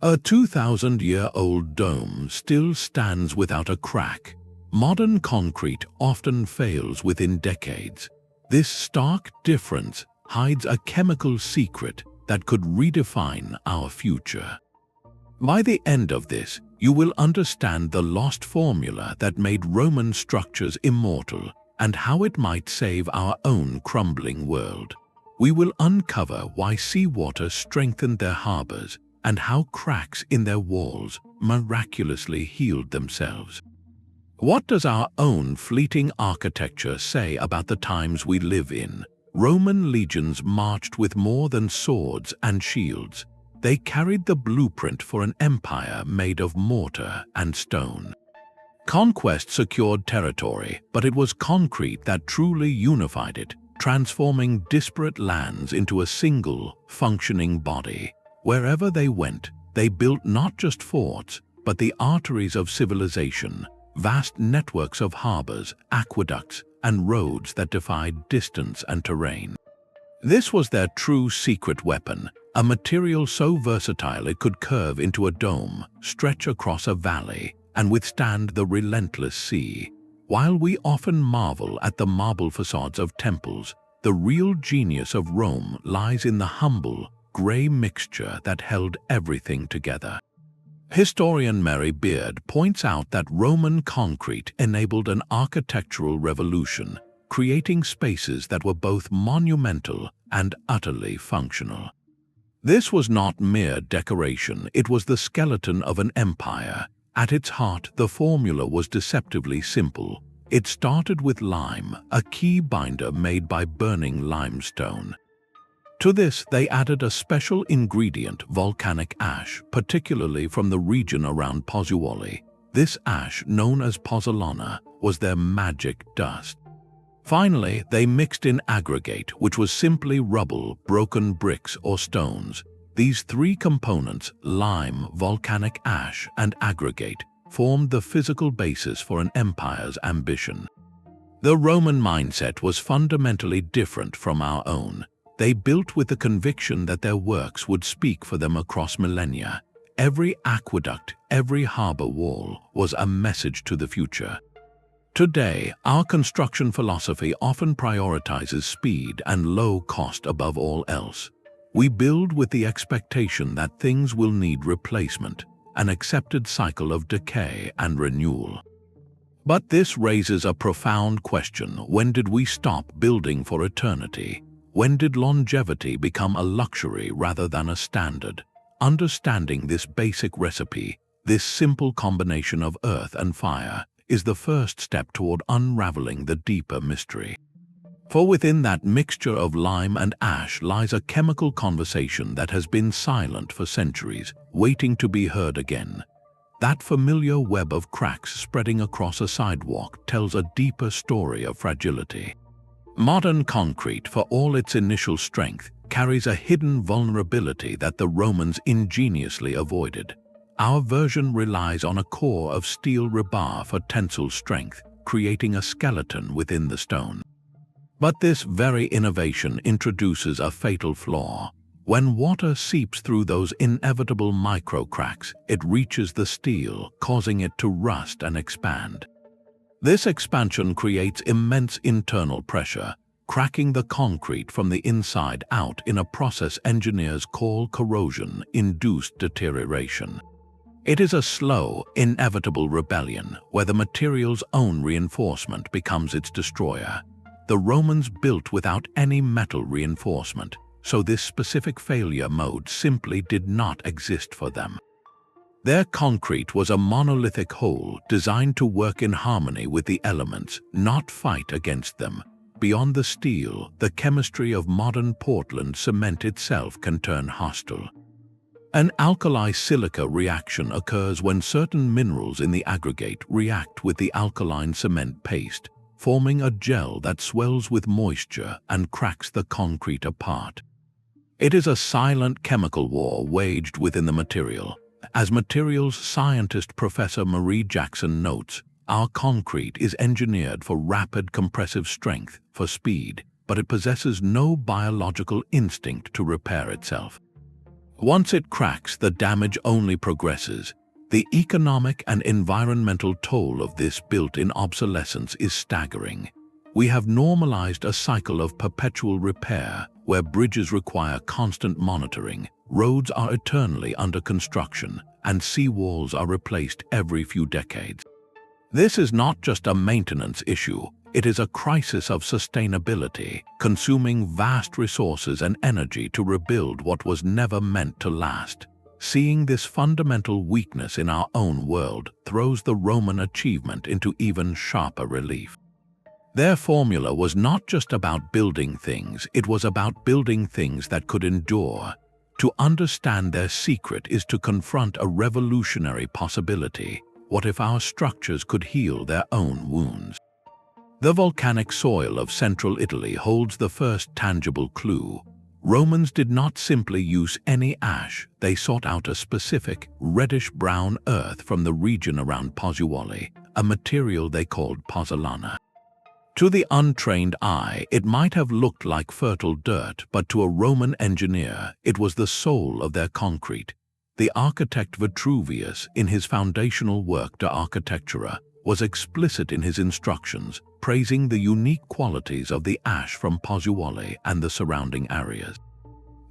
A 2,000-year-old dome still stands without a crack. Modern concrete often fails within decades. This stark difference hides a chemical secret that could redefine our future. By the end of this, you will understand the lost formula that made Roman structures immortal and how it might save our own crumbling world. We will uncover why seawater strengthened their harbors and how cracks in their walls miraculously healed themselves. What does our own fleeting architecture say about the times we live in? Roman legions marched with more than swords and shields. They carried the blueprint for an empire made of mortar and stone. Conquest secured territory, but it was concrete that truly unified it, transforming disparate lands into a single, functioning body. Wherever they went, they built not just forts, but the arteries of civilization, vast networks of harbors, aqueducts, and roads that defied distance and terrain. This was their true secret weapon, a material so versatile it could curve into a dome, stretch across a valley, and withstand the relentless sea. While we often marvel at the marble facades of temples, the real genius of Rome lies in the humble, gray mixture that held everything together. Historian Mary Beard points out that Roman concrete enabled an architectural revolution, creating spaces that were both monumental and utterly functional. This was not mere decoration, it was the skeleton of an empire. At its heart, the formula was deceptively simple. It started with lime, a key binder made by burning limestone. To this, they added a special ingredient, volcanic ash, particularly from the region around Pozzolan. This ash, known as Pozzolana, was their magic dust. Finally, they mixed in aggregate, which was simply rubble, broken bricks, or stones. These three components, lime, volcanic ash, and aggregate, formed the physical basis for an empire's ambition. The Roman mindset was fundamentally different from our own. They built with the conviction that their works would speak for them across millennia. Every aqueduct, every harbor wall was a message to the future. Today, our construction philosophy often prioritizes speed and low cost above all else. We build with the expectation that things will need replacement, an accepted cycle of decay and renewal. But this raises a profound question: when did we stop building for eternity? When did longevity become a luxury rather than a standard? Understanding this basic recipe, this simple combination of earth and fire, is the first step toward unraveling the deeper mystery. For within that mixture of lime and ash lies a chemical conversation that has been silent for centuries, waiting to be heard again. That familiar web of cracks spreading across a sidewalk tells a deeper story of fragility. Modern concrete, for all its initial strength, carries a hidden vulnerability that the Romans ingeniously avoided. Our version relies on a core of steel rebar for tensile strength, creating a skeleton within the stone. But this very innovation introduces a fatal flaw. When water seeps through those inevitable micro-cracks, it reaches the steel, causing it to rust and expand. This expansion creates immense internal pressure, cracking the concrete from the inside out in a process engineers call corrosion-induced deterioration. It is a slow, inevitable rebellion where the material's own reinforcement becomes its destroyer. The Romans built without any metal reinforcement, so this specific failure mode simply did not exist for them. Their concrete was a monolithic whole designed to work in harmony with the elements, not fight against them. Beyond the steel, the chemistry of modern Portland cement itself can turn hostile. An alkali-silica reaction occurs when certain minerals in the aggregate react with the alkaline cement paste, forming a gel that swells with moisture and cracks the concrete apart. It is a silent chemical war waged within the material. As materials scientist Professor Marie Jackson notes, our concrete is engineered for rapid compressive strength, for speed, but it possesses no biological instinct to repair itself. Once it cracks, the damage only progresses. The economic and environmental toll of this built-in obsolescence is staggering. We have normalized a cycle of perpetual repair, where bridges require constant monitoring, roads are eternally under construction, and seawalls are replaced every few decades. This is not just a maintenance issue, it is a crisis of sustainability, consuming vast resources and energy to rebuild what was never meant to last. Seeing this fundamental weakness in our own world throws the Roman achievement into even sharper relief. Their formula was not just about building things, it was about building things that could endure. To understand their secret is to confront a revolutionary possibility. What if our structures could heal their own wounds? The volcanic soil of central Italy holds the first tangible clue. Romans did not simply use any ash, they sought out a specific, reddish-brown earth from the region around Pozzolan, a material they called Pozzolana. To the untrained eye, it might have looked like fertile dirt, but to a Roman engineer, it was the soul of their concrete. The architect Vitruvius, in his foundational work De Architectura, was explicit in his instructions, praising the unique qualities of the ash from Pozzolan and the surrounding areas.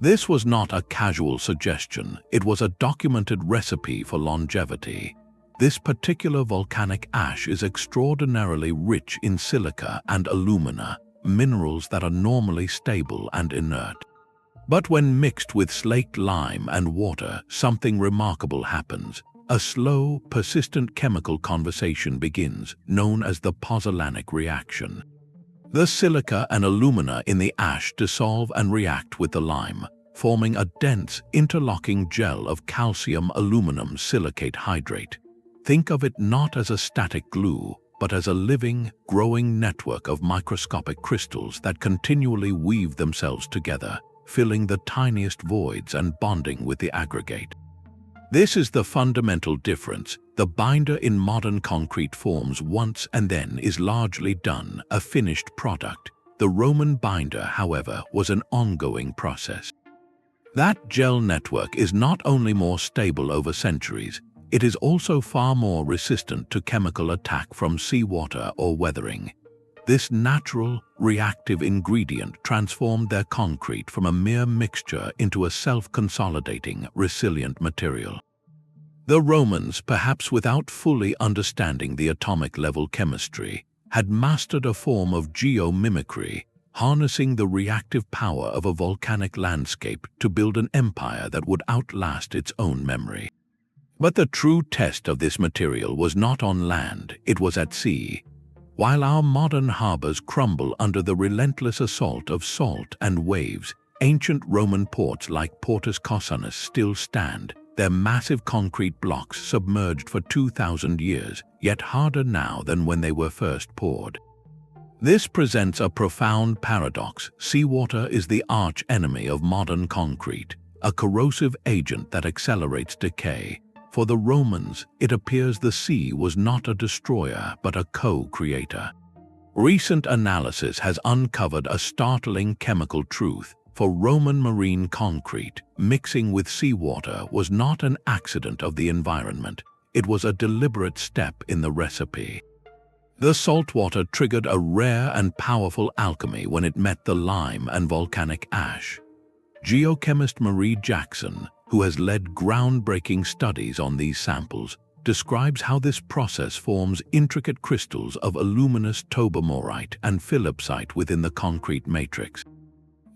This was not a casual suggestion, it was a documented recipe for longevity. This particular volcanic ash is extraordinarily rich in silica and alumina, minerals that are normally stable and inert. But when mixed with slaked lime and water, something remarkable happens. A slow, persistent chemical conversation begins, known as the Pozzolanic reaction. The silica and alumina in the ash dissolve and react with the lime, forming a dense, interlocking gel of calcium-aluminum silicate hydrate. Think of it not as a static glue, but as a living, growing network of microscopic crystals that continually weave themselves together, filling the tiniest voids and bonding with the aggregate. This is the fundamental difference. The binder in modern concrete forms once and then is largely done, a finished product. The Roman binder, however, was an ongoing process. That gel network is not only more stable over centuries, it is also far more resistant to chemical attack from seawater or weathering. This natural, reactive ingredient transformed their concrete from a mere mixture into a self-consolidating, resilient material. The Romans, perhaps without fully understanding the atomic-level chemistry, had mastered a form of geomimicry, harnessing the reactive power of a volcanic landscape to build an empire that would outlast its own memory. But the true test of this material was not on land, it was at sea. While our modern harbors crumble under the relentless assault of salt and waves, ancient Roman ports like Portus Cossanus still stand, their massive concrete blocks submerged for 2,000 years, yet harder now than when they were first poured. This presents a profound paradox. Seawater is the arch-enemy of modern concrete, a corrosive agent that accelerates decay. For the Romans, it appears the sea was not a destroyer but a co-creator. Recent analysis has uncovered a startling chemical truth. For Roman marine concrete, mixing with seawater was not an accident of the environment, it was a deliberate step in the recipe. The saltwater triggered a rare and powerful alchemy when it met the lime and volcanic ash. Geochemist Marie Jackson, who has led groundbreaking studies on these samples, describes how this process forms intricate crystals of aluminous tobamorite and philipsite within the concrete matrix.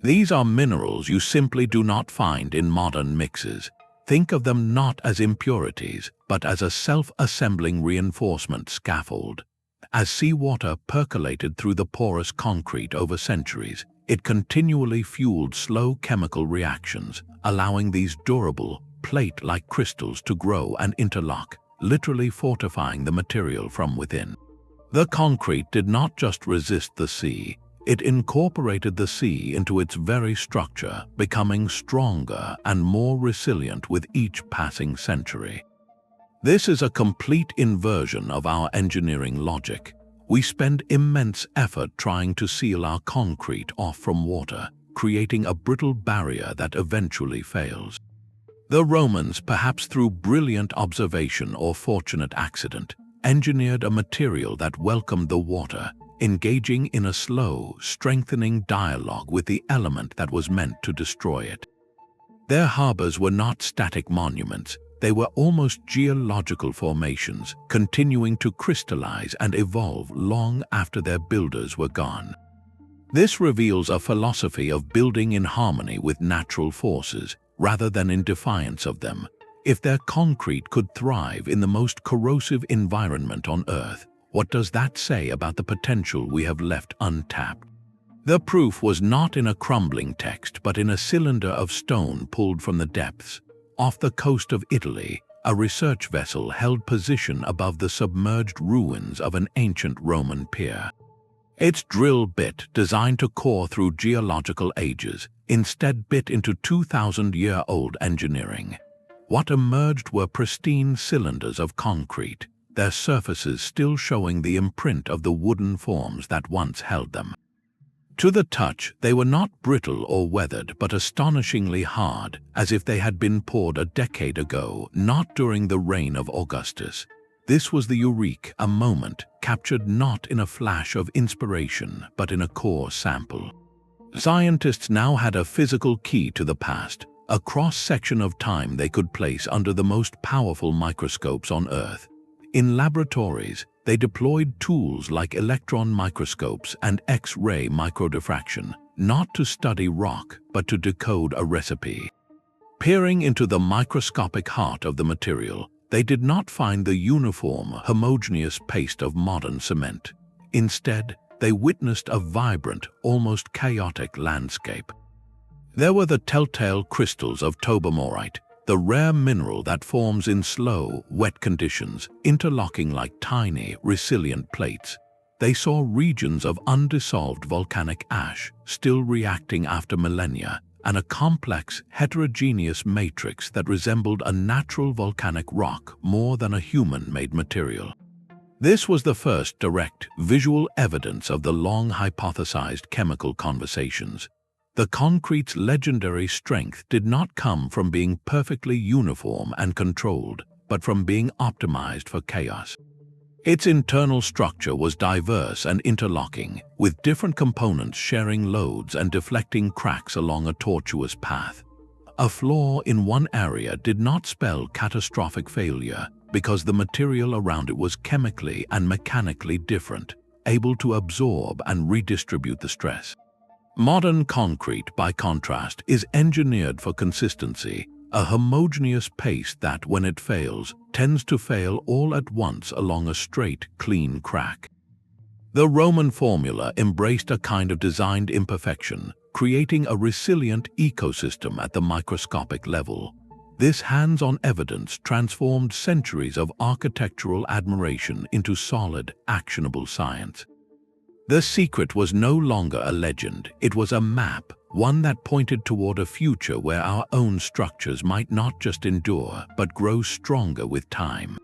These are minerals you simply do not find in modern mixes. Think of them not as impurities, but as a self-assembling reinforcement scaffold. As seawater percolated through the porous concrete over centuries, it continually fueled slow chemical reactions, allowing these durable, plate-like crystals to grow and interlock, literally fortifying the material from within. The concrete did not just resist the sea, it incorporated the sea into its very structure, becoming stronger and more resilient with each passing century. This is a complete inversion of our engineering logic. We spend immense effort trying to seal our concrete off from water, creating a brittle barrier that eventually fails. The Romans, perhaps through brilliant observation or fortunate accident, engineered a material that welcomed the water, engaging in a slow, strengthening dialogue with the element that was meant to destroy it. Their harbors were not static monuments, they were almost geological formations, continuing to crystallize and evolve long after their builders were gone. This reveals a philosophy of building in harmony with natural forces, rather than in defiance of them. If their concrete could thrive in the most corrosive environment on Earth, what does that say about the potential we have left untapped? The proof was not in a crumbling text, but in a cylinder of stone pulled from the depths. Off the coast of Italy, a research vessel held position above the submerged ruins of an ancient Roman pier. Its drill bit, designed to core through geological ages, instead bit into 2,000-year-old engineering. What emerged were pristine cylinders of concrete, their surfaces still showing the imprint of the wooden forms that once held them. To the touch, they were not brittle or weathered, but astonishingly hard, as if they had been poured a decade ago, not during the reign of Augustus. This was the eureka, a moment captured not in a flash of inspiration, but in a core sample. Scientists now had a physical key to the past, a cross-section of time they could place under the most powerful microscopes on Earth. In laboratories, they deployed tools like electron microscopes and X-ray microdiffraction, not to study rock, but to decode a recipe. Peering into the microscopic heart of the material, they did not find the uniform, homogeneous paste of modern cement. Instead, they witnessed a vibrant, almost chaotic landscape. There were the telltale crystals of tobermorite, the rare mineral that forms in slow, wet conditions, interlocking like tiny, resilient plates. They saw regions of undissolved volcanic ash, still reacting after millennia, and a complex, heterogeneous matrix that resembled a natural volcanic rock more than a human-made material. This was the first direct, visual evidence of the long hypothesized chemical conversations. The concrete's legendary strength did not come from being perfectly uniform and controlled, but from being optimized for chaos. Its internal structure was diverse and interlocking, with different components sharing loads and deflecting cracks along a tortuous path. A flaw in one area did not spell catastrophic failure, because the material around it was chemically and mechanically different, able to absorb and redistribute the stress. Modern concrete, by contrast, is engineered for consistency, a homogeneous paste that, when it fails, tends to fail all at once along a straight, clean crack. The Roman formula embraced a kind of designed imperfection, creating a resilient ecosystem at the microscopic level. This hands-on evidence transformed centuries of architectural admiration into solid, actionable science. The secret was no longer a legend, it was a map, one that pointed toward a future where our own structures might not just endure, but grow stronger with time.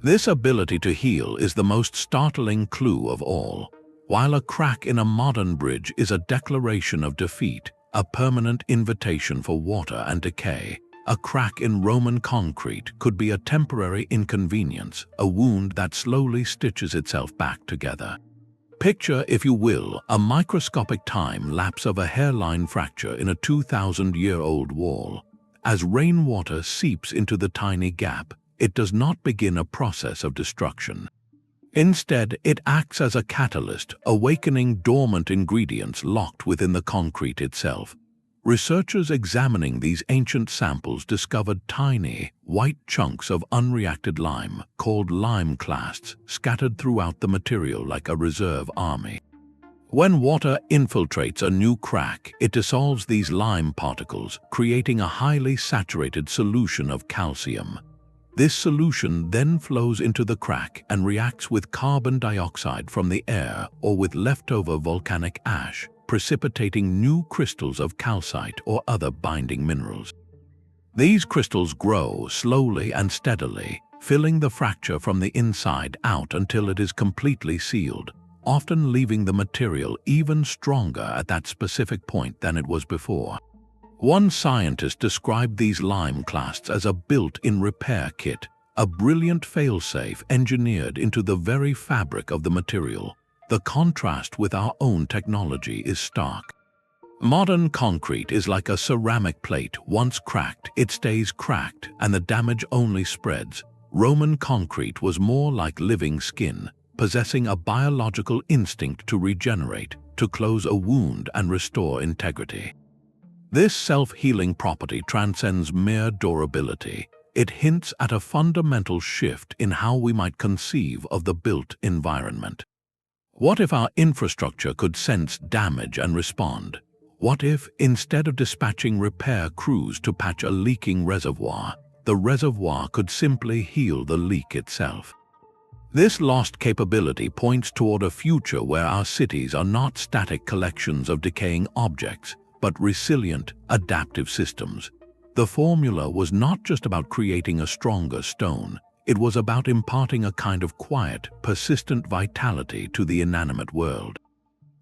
This ability to heal is the most startling clue of all. While a crack in a modern bridge is a declaration of defeat, a permanent invitation for water and decay, a crack in Roman concrete could be a temporary inconvenience, a wound that slowly stitches itself back together. Picture, if you will, a microscopic time lapse of a hairline fracture in a 2,000-year-old wall. As rainwater seeps into the tiny gap, it does not begin a process of destruction. Instead, it acts as a catalyst, awakening dormant ingredients locked within the concrete itself. Researchers examining these ancient samples discovered tiny, white chunks of unreacted lime, called lime clasts, scattered throughout the material like a reserve army. When water infiltrates a new crack, it dissolves these lime particles, creating a highly saturated solution of calcium. This solution then flows into the crack and reacts with carbon dioxide from the air or with leftover volcanic ash, precipitating new crystals of calcite or other binding minerals. These crystals grow slowly and steadily, filling the fracture from the inside out until it is completely sealed, often leaving the material even stronger at that specific point than it was before. One scientist described these lime clasts as a built-in repair kit, a brilliant failsafe engineered into the very fabric of the material. The contrast with our own technology is stark. Modern concrete is like a ceramic plate. Once cracked, it stays cracked, and the damage only spreads. Roman concrete was more like living skin, possessing a biological instinct to regenerate, to close a wound and restore integrity. This self-healing property transcends mere durability. It hints at a fundamental shift in how we might conceive of the built environment. What if our infrastructure could sense damage and respond? What if, instead of dispatching repair crews to patch a leaking reservoir, the reservoir could simply heal the leak itself? This lost capability points toward a future where our cities are not static collections of decaying objects, but resilient, adaptive systems. The formula was not just about creating a stronger stone. It was about imparting a kind of quiet, persistent vitality to the inanimate world.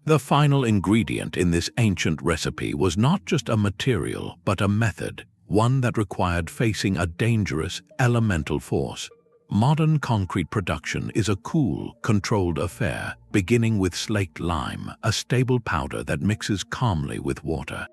The final ingredient in this ancient recipe was not just a material, but a method, one that required facing a dangerous, elemental force. Modern concrete production is a cool, controlled affair, beginning with slaked lime, a stable powder that mixes calmly with water.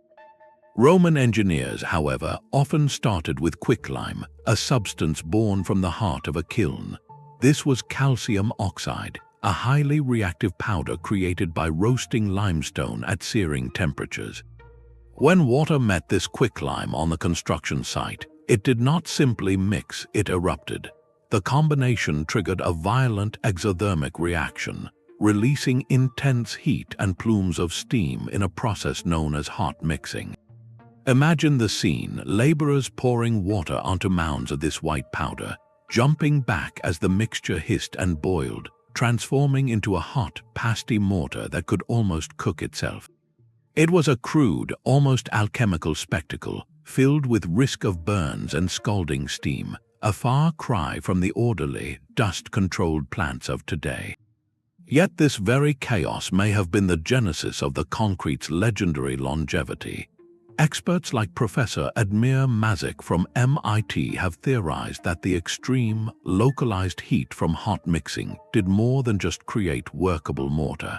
Roman engineers, however, often started with quicklime, a substance born from the heart of a kiln. This was calcium oxide, a highly reactive powder created by roasting limestone at searing temperatures. When water met this quicklime on the construction site, it did not simply mix, it erupted. The combination triggered a violent exothermic reaction, releasing intense heat and plumes of steam in a process known as hot mixing. Imagine the scene: laborers pouring water onto mounds of this white powder, jumping back as the mixture hissed and boiled, transforming into a hot, pasty mortar that could almost cook itself. It was a crude, almost alchemical spectacle, filled with risk of burns and scalding steam, a far cry from the orderly, dust-controlled plants of today. Yet this very chaos may have been the genesis of the concrete's legendary longevity. Experts like Professor Admir Mazik from MIT have theorized that the extreme, localized heat from hot mixing did more than just create workable mortar.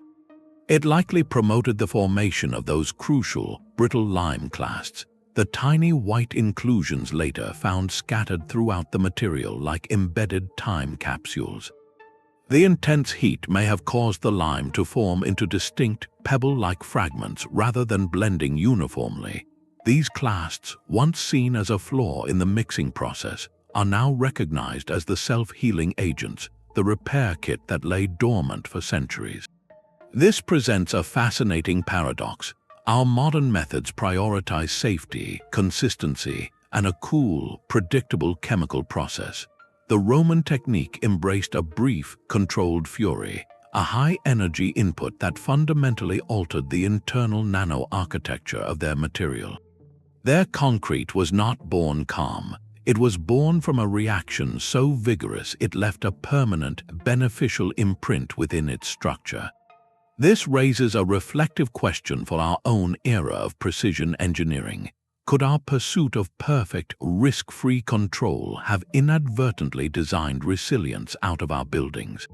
It likely promoted the formation of those crucial, brittle lime clasts, the tiny white inclusions later found scattered throughout the material like embedded time capsules. The intense heat may have caused the lime to form into distinct, pebble-like fragments rather than blending uniformly. These clasts, once seen as a flaw in the mixing process, are now recognized as the self-healing agents, the repair kit that lay dormant for centuries. This presents a fascinating paradox. Our modern methods prioritize safety, consistency, and a cool, predictable chemical process. The Roman technique embraced a brief, controlled fury, a high-energy input that fundamentally altered the internal nano-architecture of their material. Their concrete was not born calm. It was born from a reaction so vigorous it left a permanent, beneficial imprint within its structure. This raises a reflective question for our own era of precision engineering. Could our pursuit of perfect, risk-free control have inadvertently designed resilience out of our buildings?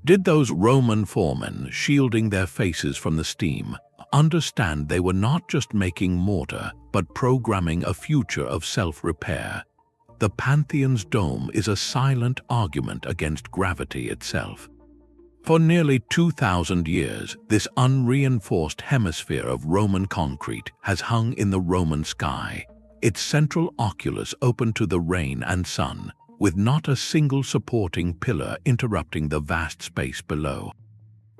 Did those Roman foremen, shielding their faces from the steam, understand they were not just making mortar, but programming a future of self-repair? The Pantheon's dome is a silent argument against gravity itself. For nearly 2,000 years, this unreinforced hemisphere of Roman concrete has hung in the Roman sky, its central oculus open to the rain and sun, with not a single supporting pillar interrupting the vast space below.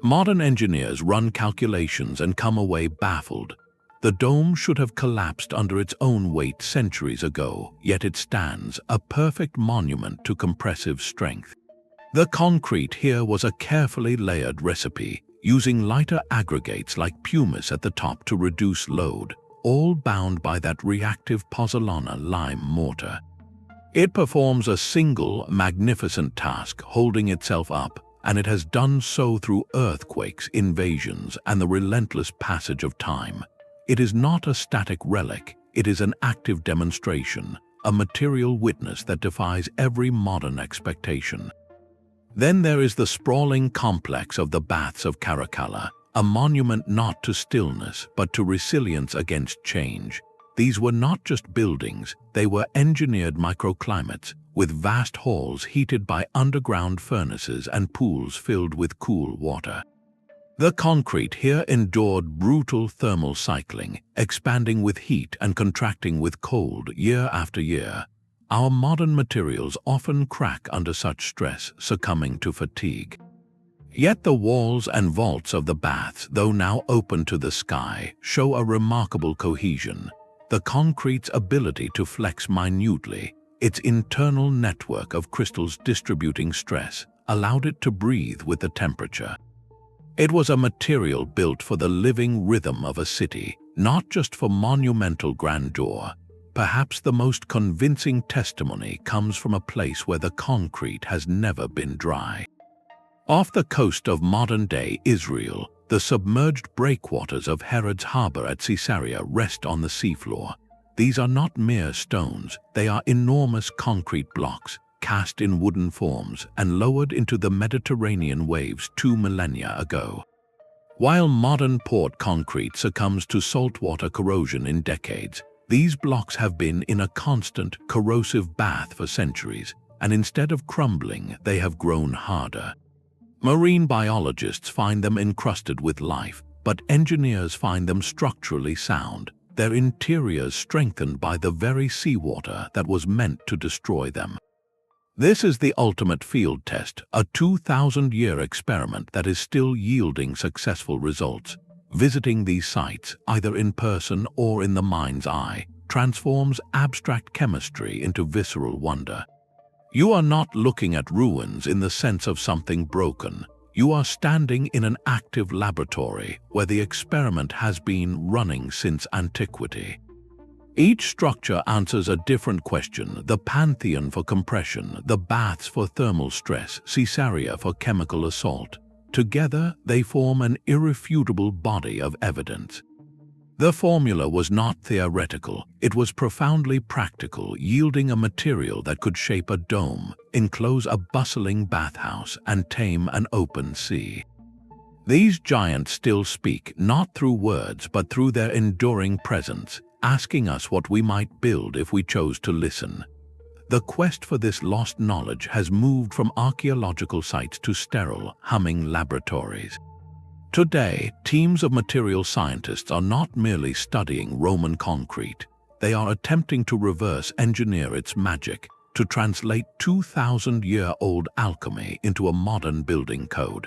Modern engineers run calculations and come away baffled. The dome should have collapsed under its own weight centuries ago, yet it stands, a perfect monument to compressive strength. The concrete here was a carefully layered recipe, using lighter aggregates like pumice at the top to reduce load, all bound by that reactive Pozzolana lime mortar. It performs a single, magnificent task, holding itself up, and it has done so through earthquakes, invasions, and the relentless passage of time. It is not a static relic, It is an active demonstration, a material witness that defies every modern expectation. Then there is the sprawling complex of the Baths of Caracalla, a monument not to stillness but to resilience against change. These were not just buildings, they were engineered microclimates, with vast halls heated by underground furnaces and pools filled with cool water. The concrete here endured brutal thermal cycling, expanding with heat and contracting with cold year after year. Our modern materials often crack under such stress, succumbing to fatigue. Yet the walls and vaults of the baths, though now open to the sky, show a remarkable cohesion. The concrete's ability to flex minutely, its internal network of crystals distributing stress, allowed it to breathe with the temperature. It was a material built for the living rhythm of a city, not just for monumental grandeur. Perhaps the most convincing testimony comes from a place where the concrete has never been dry. Off the coast of modern-day Israel, the submerged breakwaters of Herod's harbor at Caesarea rest on the seafloor. These are not mere stones, they are enormous concrete blocks, cast in wooden forms and lowered into the Mediterranean waves 2 millennia ago. While modern port concrete succumbs to saltwater corrosion in decades, these blocks have been in a constant, corrosive bath for centuries, and instead of crumbling, they have grown harder. Marine biologists find them encrusted with life, but engineers find them structurally sound, their interiors strengthened by the very seawater that was meant to destroy them. This is the ultimate field test, a 2,000-year experiment that is still yielding successful results. Visiting these sites, either in person or in the mind's eye, transforms abstract chemistry into visceral wonder. You are not looking at ruins in the sense of something broken. You are standing in an active laboratory where the experiment has been running since antiquity. Each structure answers a different question: the Pantheon for compression, the baths for thermal stress, Caesarea for chemical assault. Together, they form an irrefutable body of evidence. The formula was not theoretical, it was profoundly practical, yielding a material that could shape a dome, enclose a bustling bathhouse, and tame an open sea. These giants still speak, not through words but through their enduring presence, asking us what we might build if we chose to listen. The quest for this lost knowledge has moved from archaeological sites to sterile, humming laboratories. Today, teams of material scientists are not merely studying Roman concrete. They are attempting to reverse engineer its magic, to translate 2,000-year-old alchemy into a modern building code.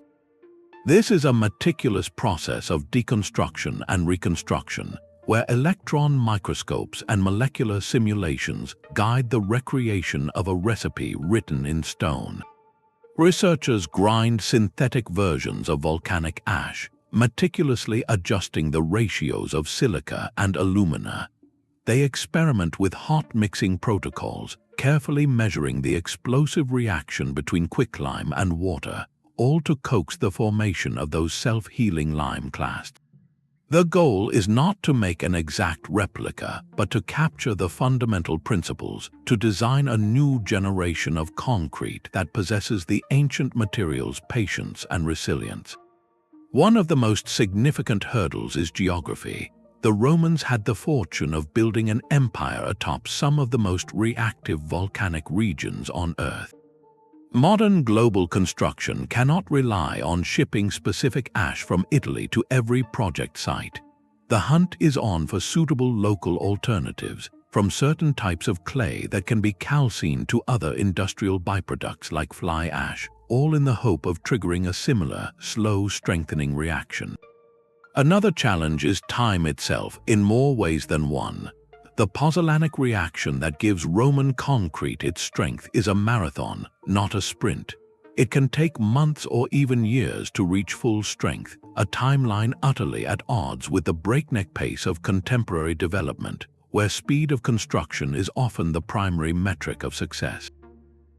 This is a meticulous process of deconstruction and reconstruction, where electron microscopes and molecular simulations guide the recreation of a recipe written in stone. Researchers grind synthetic versions of volcanic ash, meticulously adjusting the ratios of silica and alumina. They experiment with hot mixing protocols, carefully measuring the explosive reaction between quicklime and water, all to coax the formation of those self-healing lime clasts. The goal is not to make an exact replica, but to capture the fundamental principles, to design a new generation of concrete that possesses the ancient material's patience and resilience. One of the most significant hurdles is geography. The Romans had the fortune of building an empire atop some of the most reactive volcanic regions on Earth. Modern global construction cannot rely on shipping specific ash from Italy to every project site. The hunt is on for suitable local alternatives, from certain types of clay that can be calcined to other industrial byproducts like fly ash, all in the hope of triggering a similar, slow strengthening reaction. Another challenge is time itself, in more ways than one. The Pozzolanic reaction that gives Roman concrete its strength is a marathon, not a sprint. It can take months or even years to reach full strength, a timeline utterly at odds with the breakneck pace of contemporary development, where speed of construction is often the primary metric of success.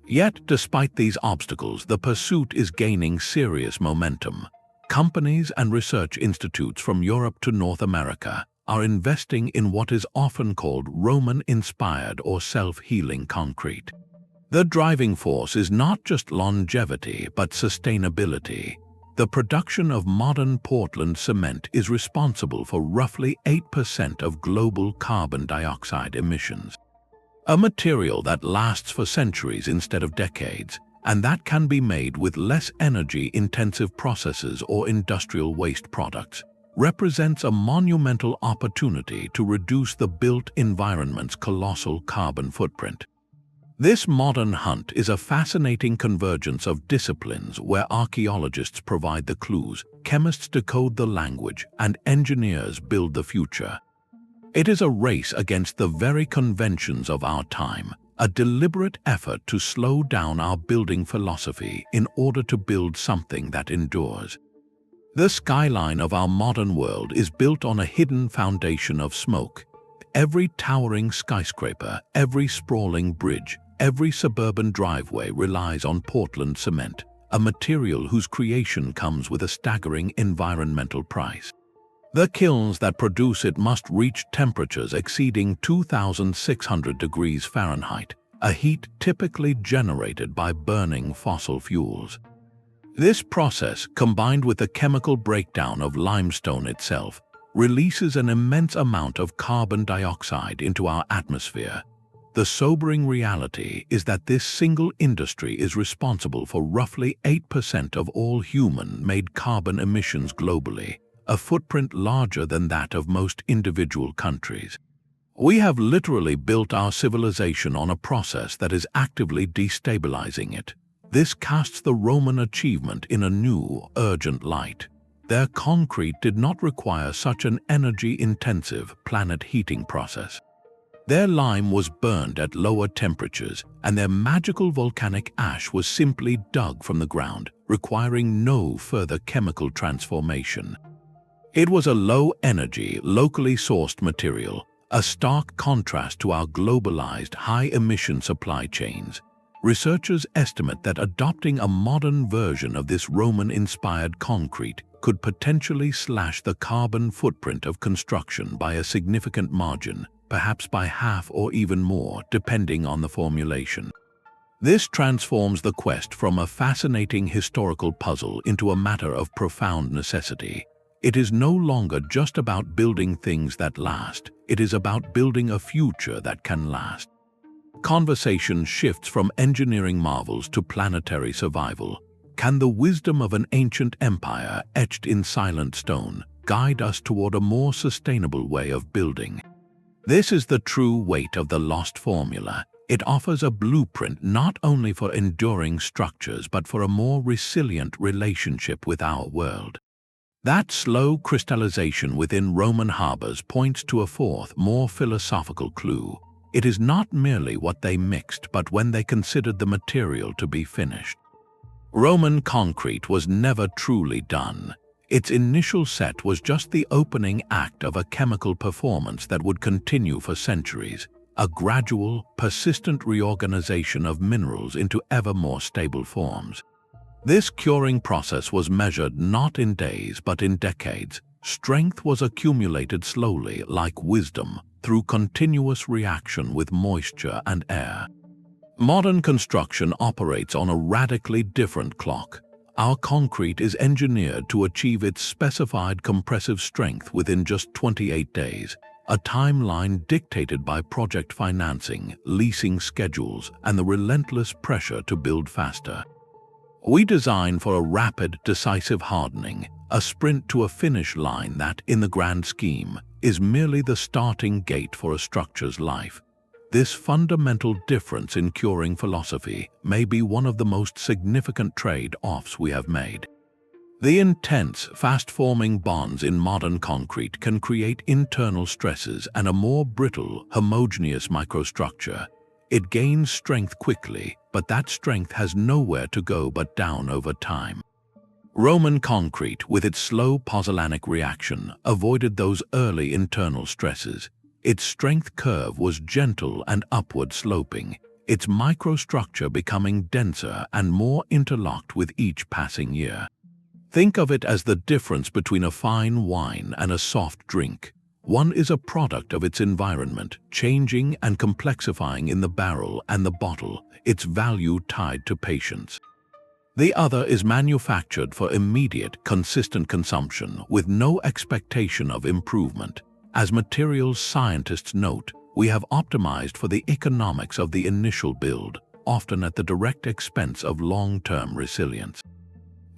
Yet, despite these obstacles, the pursuit is gaining serious momentum. Companies and research institutes from Europe to North America, are investing in what is often called Roman-inspired or self-healing concrete. The driving force is not just longevity but sustainability. The production of modern Portland cement is responsible for roughly 8% of global carbon dioxide emissions. A material that lasts for centuries instead of decades, and that can be made with less energy-intensive processes or industrial waste products, represents a monumental opportunity to reduce the built environment's colossal carbon footprint. This modern hunt is a fascinating convergence of disciplines where archaeologists provide the clues, chemists decode the language, and engineers build the future. It is a race against the very conventions of our time, a deliberate effort to slow down our building philosophy in order to build something that endures. The skyline of our modern world is built on a hidden foundation of smoke. Every towering skyscraper, every sprawling bridge, every suburban driveway relies on Portland cement, a material whose creation comes with a staggering environmental price. The kilns that produce it must reach temperatures exceeding 2,600 degrees Fahrenheit, a heat typically generated by burning fossil fuels. This process, combined with the chemical breakdown of limestone itself, releases an immense amount of carbon dioxide into our atmosphere. The sobering reality is that this single industry is responsible for roughly 8% of all human-made carbon emissions globally, a footprint larger than that of most individual countries. We have literally built our civilization on a process that is actively destabilizing it. This casts the Roman achievement in a new, urgent light. Their concrete did not require such an energy-intensive planet heating process. Their lime was burned at lower temperatures, and their magical volcanic ash was simply dug from the ground, requiring no further chemical transformation. It was a low-energy, locally sourced material, a stark contrast to our globalized, high-emission supply chains. Researchers estimate that adopting a modern version of this Roman-inspired concrete could potentially slash the carbon footprint of construction by a significant margin, perhaps by half or even more, depending on the formulation. This transforms the quest from a fascinating historical puzzle into a matter of profound necessity. It is no longer just about building things that last, it is about building a future that can last. Conversation shifts from engineering marvels to planetary survival. Can the wisdom of an ancient empire etched in silent stone guide us toward a more sustainable way of building? This is the true weight of the lost formula. It offers a blueprint not only for enduring structures but for a more resilient relationship with our world. That slow crystallization within Roman harbors points to a fourth, more philosophical clue. It is not merely what they mixed, but when they considered the material to be finished. Roman concrete was never truly done. Its initial set was just the opening act of a chemical performance that would continue for centuries, a gradual, persistent reorganization of minerals into ever more stable forms. This curing process was measured not in days but in decades. Strength was accumulated slowly, like wisdom, through continuous reaction with moisture and air. Modern construction operates on a radically different clock. Our concrete is engineered to achieve its specified compressive strength within just 28 days, a timeline dictated by project financing, leasing schedules, and the relentless pressure to build faster. We design for a rapid, decisive hardening, a sprint to a finish line that, in the grand scheme, is merely the starting gate for a structure's life. This fundamental difference in curing philosophy may be one of the most significant trade-offs we have made. The intense, fast-forming bonds in modern concrete can create internal stresses and a more brittle, homogeneous microstructure. It gains strength quickly, but that strength has nowhere to go but down over time. Roman concrete, with its slow pozzolanic reaction, avoided those early internal stresses. Its strength curve was gentle and upward sloping, its microstructure becoming denser and more interlocked with each passing year. Think of it as the difference between a fine wine and a soft drink. One is a product of its environment, changing and complexifying in the barrel and the bottle, its value tied to patience. The other is manufactured for immediate, consistent consumption with no expectation of improvement. As materials scientists note, we have optimized for the economics of the initial build, often at the direct expense of long-term resilience.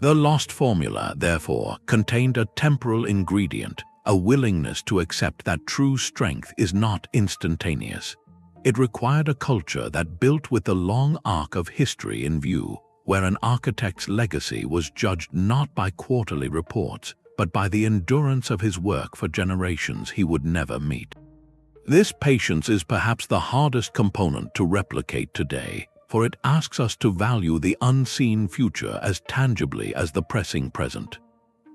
The lost formula, therefore, contained a temporal ingredient, a willingness to accept that true strength is not instantaneous. It required a culture that built with the long arc of history in view, where an architect's legacy was judged not by quarterly reports, but by the endurance of his work for generations he would never meet. This patience is perhaps the hardest component to replicate today, for it asks us to value the unseen future as tangibly as the pressing present.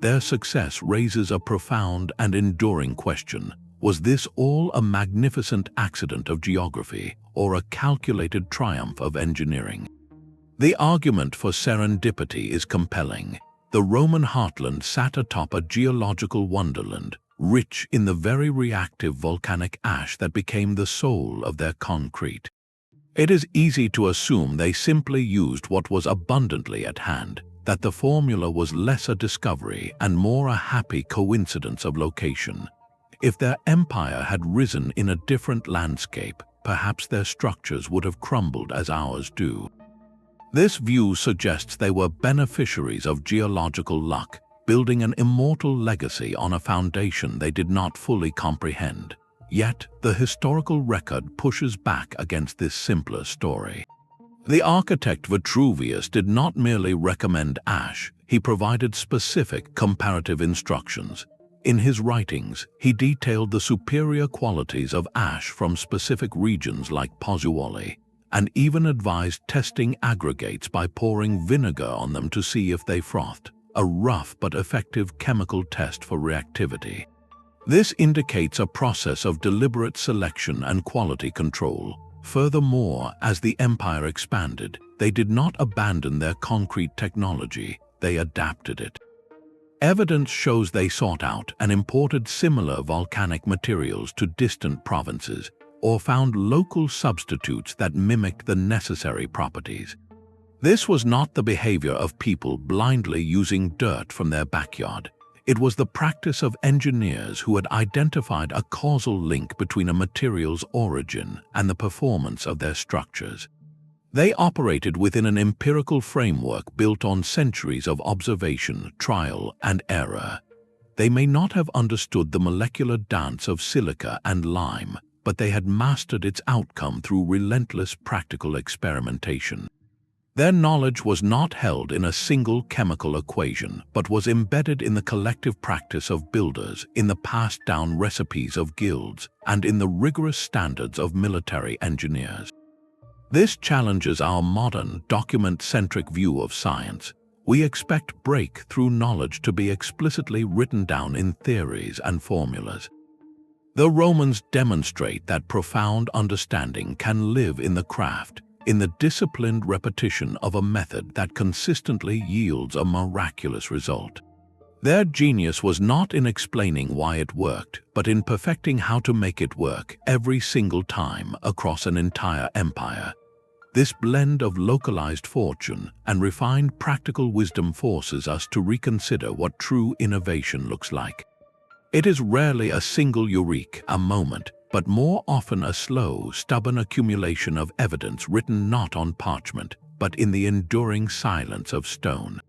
Their success raises a profound and enduring question. Was this all a magnificent accident of geography or a calculated triumph of engineering? The argument for serendipity is compelling. The Roman heartland sat atop a geological wonderland, rich in the very reactive volcanic ash that became the soul of their concrete. It is easy to assume they simply used what was abundantly at hand, that the formula was less a discovery and more a happy coincidence of location. If their empire had risen in a different landscape, perhaps their structures would have crumbled as ours do. This view suggests they were beneficiaries of geological luck, building an immortal legacy on a foundation they did not fully comprehend. Yet, the historical record pushes back against this simpler story. The architect Vitruvius did not merely recommend ash, he provided specific comparative instructions. In his writings, he detailed the superior qualities of ash from specific regions like Pozzolan, and even advised testing aggregates by pouring vinegar on them to see if they frothed, a rough but effective chemical test for reactivity. This indicates a process of deliberate selection and quality control. Furthermore, as the empire expanded, they did not abandon their concrete technology, they adapted it. Evidence shows they sought out and imported similar volcanic materials to distant provinces, or found local substitutes that mimicked the necessary properties. This was not the behavior of people blindly using dirt from their backyard. It was the practice of engineers who had identified a causal link between a material's origin and the performance of their structures. They operated within an empirical framework built on centuries of observation, trial, and error. They may not have understood the molecular dance of silica and lime, but they had mastered its outcome through relentless practical experimentation. Their knowledge was not held in a single chemical equation, but was embedded in the collective practice of builders, in the passed-down recipes of guilds, and in the rigorous standards of military engineers. This challenges our modern, document-centric view of science. We expect breakthrough knowledge to be explicitly written down in theories and formulas. The Romans demonstrate that profound understanding can live in the craft, in the disciplined repetition of a method that consistently yields a miraculous result. Their genius was not in explaining why it worked, but in perfecting how to make it work every single time across an entire empire. This blend of localized fortune and refined practical wisdom forces us to reconsider what true innovation looks like. It is rarely a single eureka moment, but more often a slow, stubborn accumulation of evidence written not on parchment, but in the enduring silence of stone.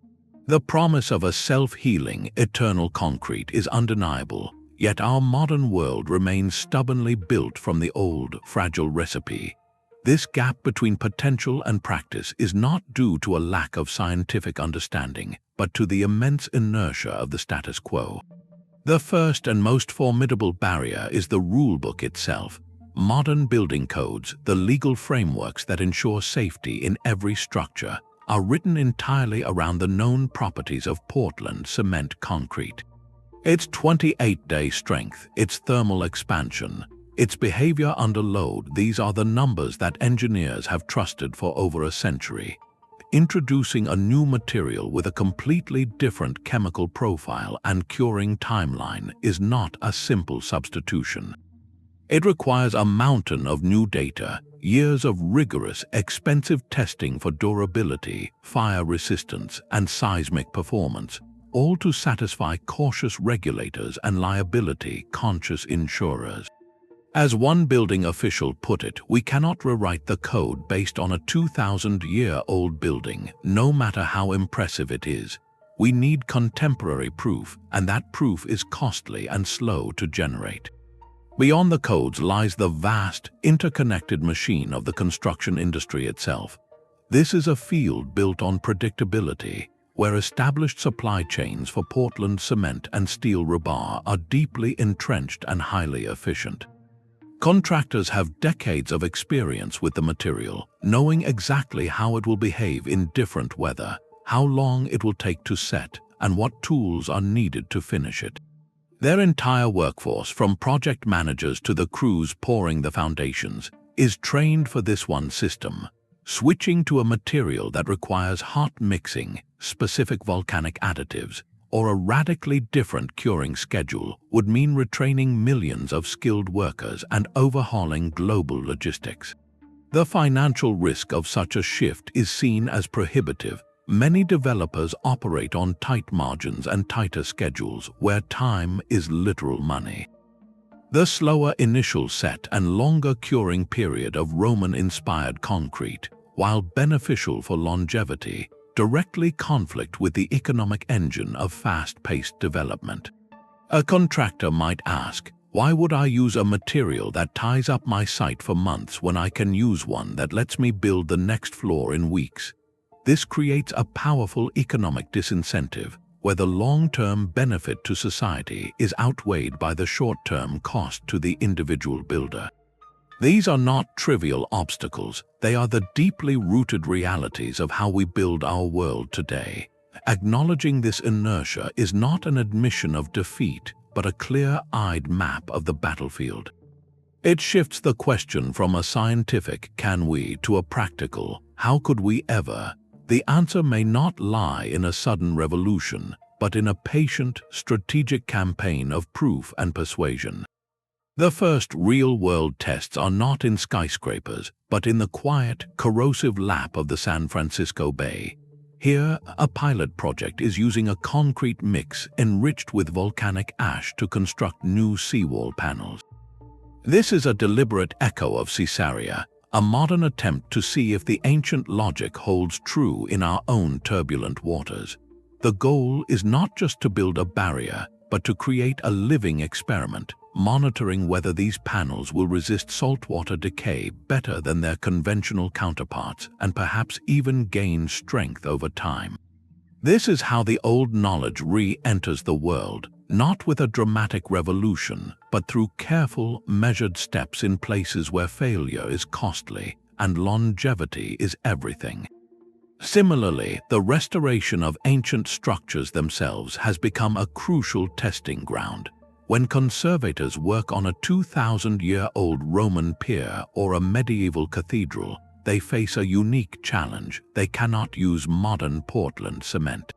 The promise of a self-healing, eternal concrete is undeniable, yet our modern world remains stubbornly built from the old, fragile recipe. This gap between potential and practice is not due to a lack of scientific understanding, but to the immense inertia of the status quo. The first and most formidable barrier is the rulebook itself. Modern building codes, the legal frameworks that ensure safety in every structure, are written entirely around the known properties of Portland cement concrete. Its 28-day strength, its thermal expansion, its behavior under load, these are the numbers that engineers have trusted for over a century. introducing a new material with a completely different chemical profile and curing timeline is not a simple substitution. It requires a mountain of new data, years of rigorous, expensive testing for durability, fire resistance, and seismic performance, all to satisfy cautious regulators and liability-conscious insurers. As one building official put it, we cannot rewrite the code based on a 2,000-year-old building, no matter how impressive it is. We need contemporary proof, and that proof is costly and slow to generate. Beyond the codes lies the vast, interconnected machine of the construction industry itself. This is a field built on predictability, where established supply chains for Portland cement and steel rebar are deeply entrenched and highly efficient. Contractors have decades of experience with the material, knowing exactly how it will behave in different weather, how long it will take to set, and what tools are needed to finish it. Their entire workforce, from project managers to the crews pouring the foundations, is trained for this one system. Switching to a material that requires hot mixing, specific volcanic additives, or a radically different curing schedule would mean retraining millions of skilled workers and overhauling global logistics. The financial risk of such a shift is seen as prohibitive. Many developers operate on tight margins and tighter schedules where time is literal money. The slower initial set and longer curing period of Roman-inspired concrete, while beneficial for longevity, directly conflict with the economic engine of fast-paced development. A contractor might ask, why would I use a material that ties up my site for months when I can use one that lets me build the next floor in weeks? This creates a powerful economic disincentive where the long-term benefit to society is outweighed by the short-term cost to the individual builder. These are not trivial obstacles, they are the deeply rooted realities of how we build our world today. Acknowledging this inertia is not an admission of defeat, but a clear-eyed map of the battlefield. It shifts the question from a scientific "can we" to a practical "how could we ever?" The answer may not lie in a sudden revolution, but in a patient, strategic campaign of proof and persuasion. The first real-world tests are not in skyscrapers, but in the quiet, corrosive lap of the San Francisco Bay. Here, a pilot project is using a concrete mix enriched with volcanic ash to construct new seawall panels. This is a deliberate echo of Caesarea, a modern attempt to see if the ancient logic holds true in our own turbulent waters. The goal is not just to build a barrier, but to create a living experiment, monitoring whether these panels will resist saltwater decay better than their conventional counterparts and perhaps even gain strength over time. This is how the old knowledge re-enters the world, not with a dramatic revolution, but through careful, measured steps in places where failure is costly and longevity is everything. Similarly, the restoration of ancient structures themselves has become a crucial testing ground. When conservators work on a 2,000-year-old Roman pier or a medieval cathedral, they face a unique challenge: they cannot use modern Portland cement.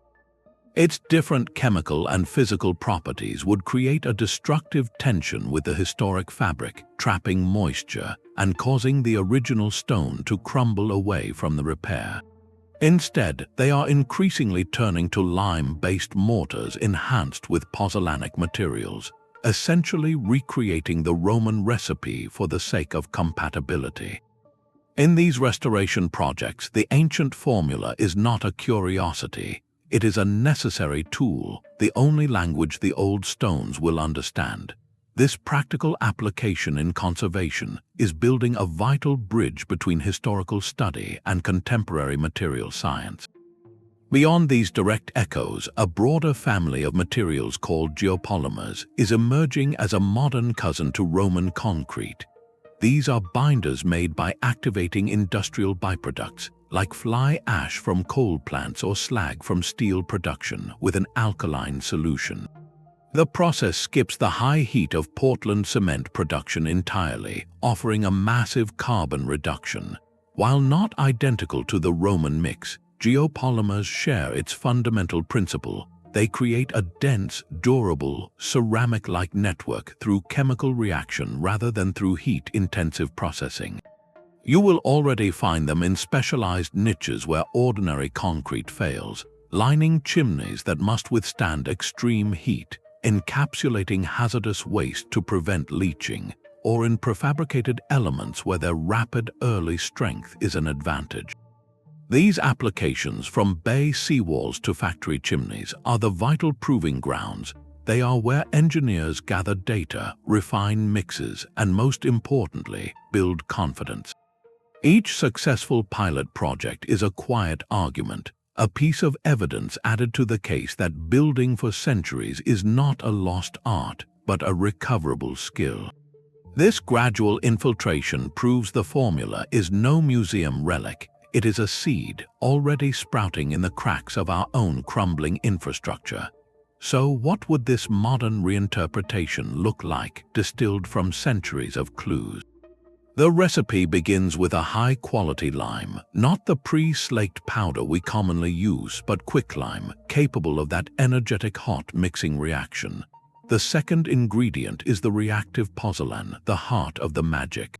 Its different chemical and physical properties would create a destructive tension with the historic fabric, trapping moisture and causing the original stone to crumble away from the repair. Instead, they are increasingly turning to lime-based mortars enhanced with pozzolanic materials, essentially recreating the Roman recipe for the sake of compatibility. In these restoration projects, the ancient formula is not a curiosity. It is a necessary tool, the only language the old stones will understand. This practical application in conservation is building a vital bridge between historical study and contemporary material science. Beyond these direct echoes, a broader family of materials called geopolymers is emerging as a modern cousin to Roman concrete. These are binders made by activating industrial byproducts, like fly ash from coal plants or slag from steel production, with an alkaline solution. The process skips the high heat of Portland cement production entirely, offering a massive carbon reduction. While not identical to the Roman mix, geopolymers share its fundamental principle. They create a dense, durable, ceramic-like network through chemical reaction rather than through heat-intensive processing. You will already find them in specialized niches where ordinary concrete fails, lining chimneys that must withstand extreme heat, encapsulating hazardous waste to prevent leaching, or in prefabricated elements where their rapid early strength is an advantage. These applications, from bay seawalls to factory chimneys, are the vital proving grounds. They are where engineers gather data, refine mixes, and most importantly, build confidence. Each successful pilot project is a quiet argument, a piece of evidence added to the case that building for centuries is not a lost art, but a recoverable skill. This gradual infiltration proves the formula is no museum relic. It is a seed already sprouting in the cracks of our own crumbling infrastructure. So what would this modern reinterpretation look like, distilled from centuries of clues? The recipe begins with a high-quality lime, not the pre-slaked powder we commonly use, but quicklime, capable of that energetic hot mixing reaction. The second ingredient is the reactive pozzolan, the heart of the magic.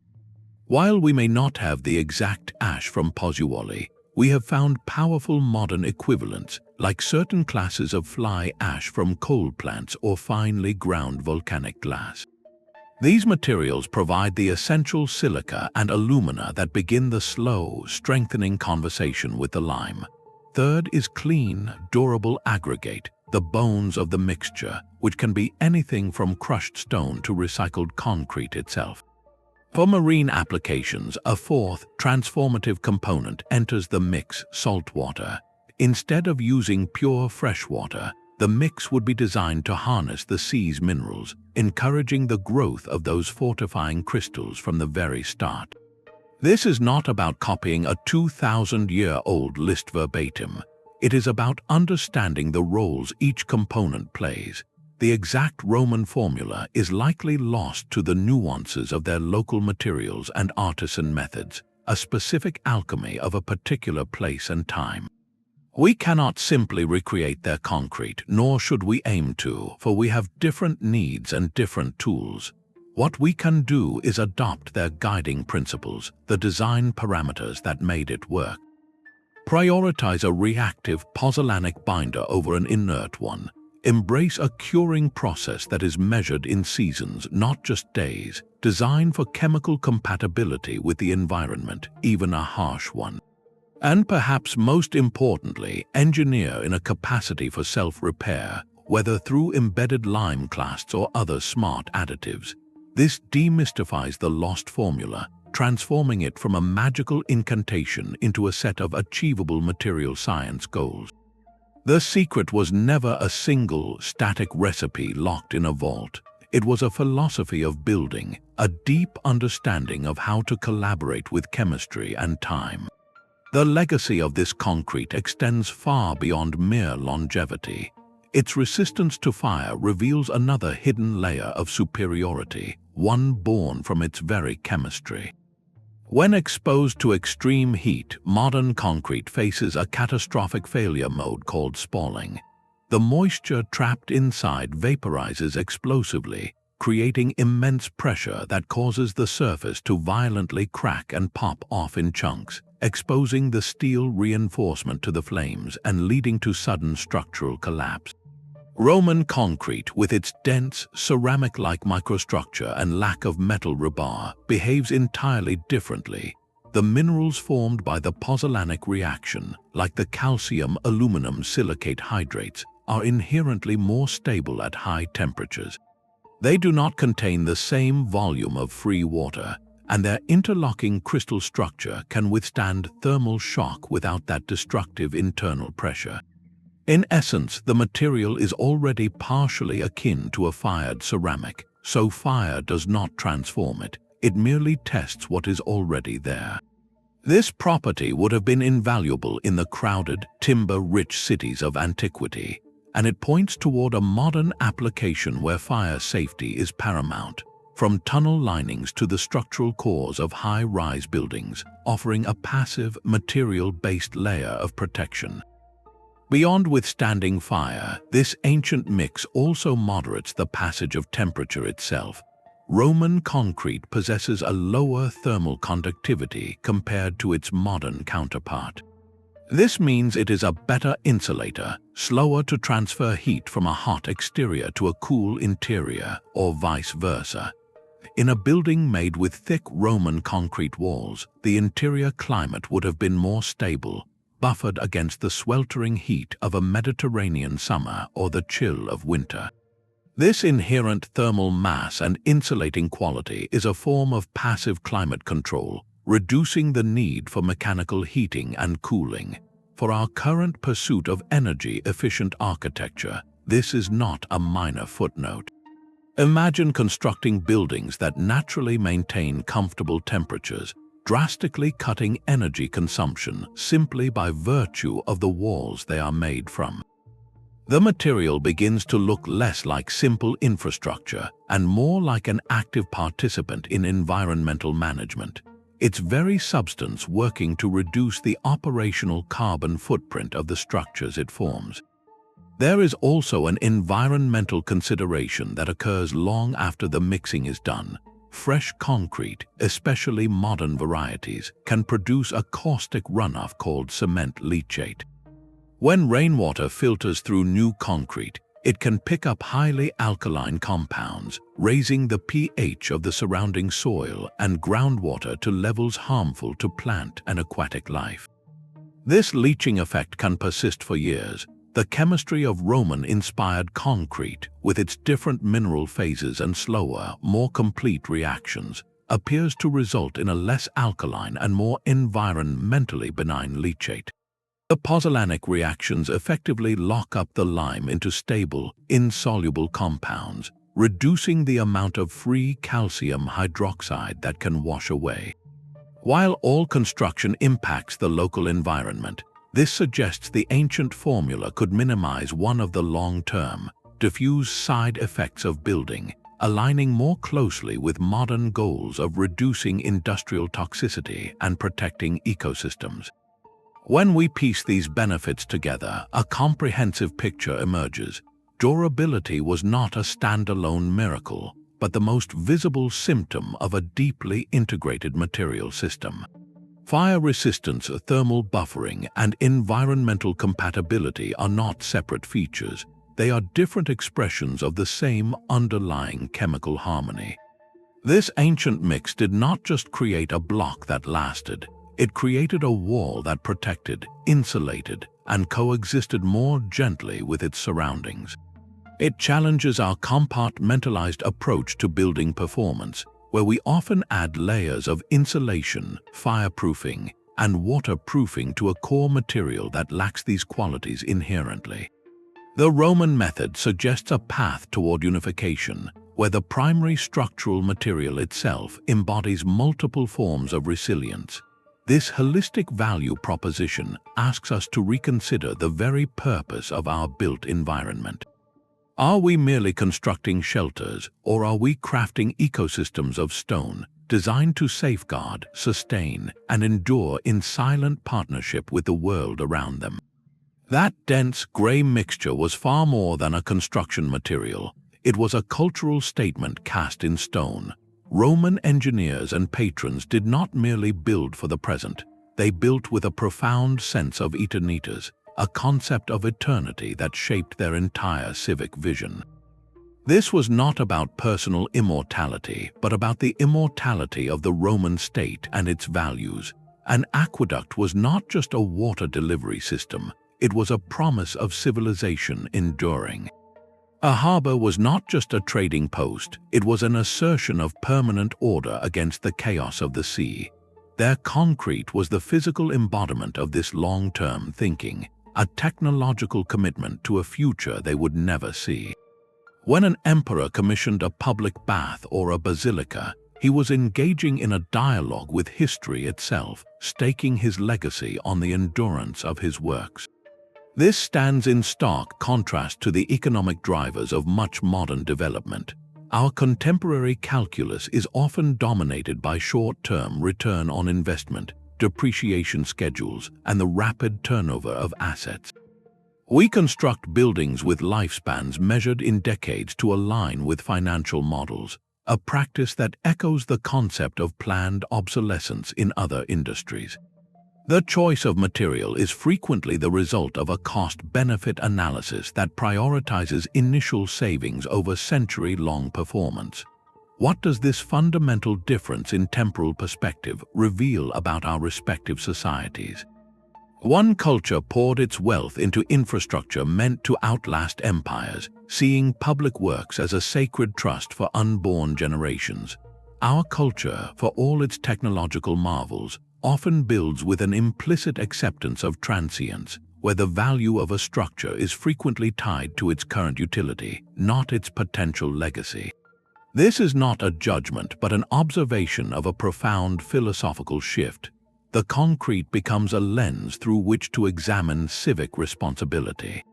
While we may not have the exact ash from Pozzolan, we have found powerful modern equivalents, like certain classes of fly ash from coal plants or finely ground volcanic glass. These materials provide the essential silica and alumina that begin the slow, strengthening conversation with the lime. Third is clean, durable aggregate, the bones of the mixture, which can be anything from crushed stone to recycled concrete itself. For marine applications, a fourth, transformative component enters the mix: salt water. Instead of using pure fresh water, the mix would be designed to harness the sea's minerals, encouraging the growth of those fortifying crystals from the very start. This is not about copying a 2,000-year-old list verbatim. It is about understanding the roles each component plays. The exact Roman formula is likely lost to the nuances of their local materials and artisan methods, a specific alchemy of a particular place and time. We cannot simply recreate their concrete, nor should we aim to, for we have different needs and different tools. What we can do is adopt their guiding principles, the design parameters that made it work. Prioritize a reactive pozzolanic binder over an inert one. Embrace a curing process that is measured in seasons, not just days. Design for chemical compatibility with the environment, even a harsh one. And perhaps most importantly, engineer in a capacity for self-repair, whether through embedded lime clasts or other smart additives. This demystifies the lost formula, transforming it from a magical incantation into a set of achievable material science goals. The secret was never a single, static recipe locked in a vault. It was a philosophy of building, a deep understanding of how to collaborate with chemistry and time. The legacy of this concrete extends far beyond mere longevity. Its resistance to fire reveals another hidden layer of superiority, one born from its very chemistry. When exposed to extreme heat, modern concrete faces a catastrophic failure mode called spalling. The moisture trapped inside vaporizes explosively, creating immense pressure that causes the surface to violently crack and pop off in chunks, exposing the steel reinforcement to the flames and leading to sudden structural collapse. Roman concrete, with its dense, ceramic-like microstructure and lack of metal rebar, behaves entirely differently. The minerals formed by the pozzolanic reaction, like the calcium-aluminum silicate hydrates, are inherently more stable at high temperatures. They do not contain the same volume of free water, and their interlocking crystal structure can withstand thermal shock without that destructive internal pressure. In essence, the material is already partially akin to a fired ceramic, so fire does not transform it, it merely tests what is already there. This property would have been invaluable in the crowded, timber-rich cities of antiquity, and it points toward a modern application where fire safety is paramount. from tunnel linings to the structural cores of high-rise buildings, offering a passive, material-based layer of protection. Beyond withstanding fire, this ancient mix also moderates the passage of temperature itself. Roman concrete possesses a lower thermal conductivity compared to its modern counterpart. This means it is a better insulator, slower to transfer heat from a hot exterior to a cool interior, or vice versa. In a building made with thick Roman concrete walls, the interior climate would have been more stable, buffered against the sweltering heat of a Mediterranean summer or the chill of winter. This inherent thermal mass and insulating quality is a form of passive climate control, reducing the need for mechanical heating and cooling. For our current pursuit of energy-efficient architecture, this is not a minor footnote. Imagine constructing buildings that naturally maintain comfortable temperatures, drastically cutting energy consumption simply by virtue of the walls they are made from. The material begins to look less like simple infrastructure and more like an active participant in environmental management, its very substance working to reduce the operational carbon footprint of the structures it forms. There is also an environmental consideration that occurs long after the mixing is done. Fresh concrete, especially modern varieties, can produce a caustic runoff called cement leachate. When rainwater filters through new concrete, it can pick up highly alkaline compounds, raising the pH of the surrounding soil and groundwater to levels harmful to plant and aquatic life. This leaching effect can persist for years. The chemistry of Roman-inspired concrete, with its different mineral phases and slower, more complete reactions, appears to result in a less alkaline and more environmentally benign leachate. The Pozzolanic reactions effectively lock up the lime into stable, insoluble compounds, reducing the amount of free calcium hydroxide that can wash away. While all construction impacts the local environment, this suggests the ancient formula could minimize one of the long-term, diffuse side effects of building, aligning more closely with modern goals of reducing industrial toxicity and protecting ecosystems. When we piece these benefits together, a comprehensive picture emerges. Durability was not a standalone miracle, but the most visible symptom of a deeply integrated material system. Fire resistance, thermal buffering, and environmental compatibility are not separate features. They are different expressions of the same underlying chemical harmony. This ancient mix did not just create a block that lasted. It created a wall that protected, insulated, and coexisted more gently with its surroundings. It challenges our compartmentalized approach to building performance, where we often add layers of insulation, fireproofing, and waterproofing to a core material that lacks these qualities inherently. The Roman method suggests a path toward unification, where the primary structural material itself embodies multiple forms of resilience. This holistic value proposition asks us to reconsider the very purpose of our built environment. Are we merely constructing shelters, or are we crafting ecosystems of stone designed to safeguard, sustain, and endure in silent partnership with the world around them? That dense gray mixture was far more than a construction material. It was a cultural statement cast in stone. Roman engineers and patrons did not merely build for the present. They built with a profound sense of eternitas, a concept of eternity that shaped their entire civic vision. This was not about personal immortality, but about the immortality of the Roman state and its values. An aqueduct was not just a water delivery system, it was a promise of civilization enduring. A harbor was not just a trading post, it was an assertion of permanent order against the chaos of the sea. Their concrete was the physical embodiment of this long-term thinking, a technological commitment to a future they would never see. When an emperor commissioned a public bath or a basilica, he was engaging in a dialogue with history itself, staking his legacy on the endurance of his works. This stands in stark contrast to the economic drivers of much modern development. Our contemporary calculus is often dominated by short-term return on investment, depreciation schedules, and the rapid turnover of assets. We construct buildings with lifespans measured in decades to align with financial models, a practice that echoes the concept of planned obsolescence in other industries. The choice of material is frequently the result of a cost-benefit analysis that prioritizes initial savings over century-long performance. What does this fundamental difference in temporal perspective reveal about our respective societies? One culture poured its wealth into infrastructure meant to outlast empires, seeing public works as a sacred trust for unborn generations. Our culture, for all its technological marvels, often builds with an implicit acceptance of transience, where the value of a structure is frequently tied to its current utility, not its potential legacy. This is not a judgment but an observation of a profound philosophical shift. The concrete becomes a lens through which to examine civic responsibility.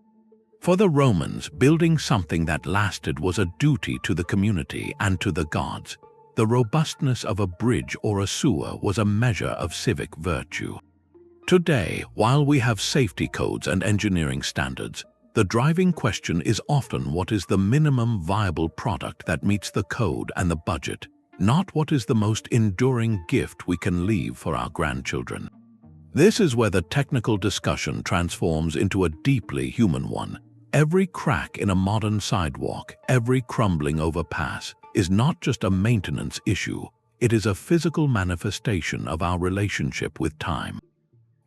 For the Romans, building something that lasted was a duty to the community and to the gods. The robustness of a bridge or a sewer was a measure of civic virtue. Today, while we have safety codes and engineering standards, the driving question is often what is the minimum viable product that meets the code and the budget, not what is the most enduring gift we can leave for our grandchildren. This is where the technical discussion transforms into a deeply human one. Every crack in a modern sidewalk, every crumbling overpass, is not just a maintenance issue, it is a physical manifestation of our relationship with time.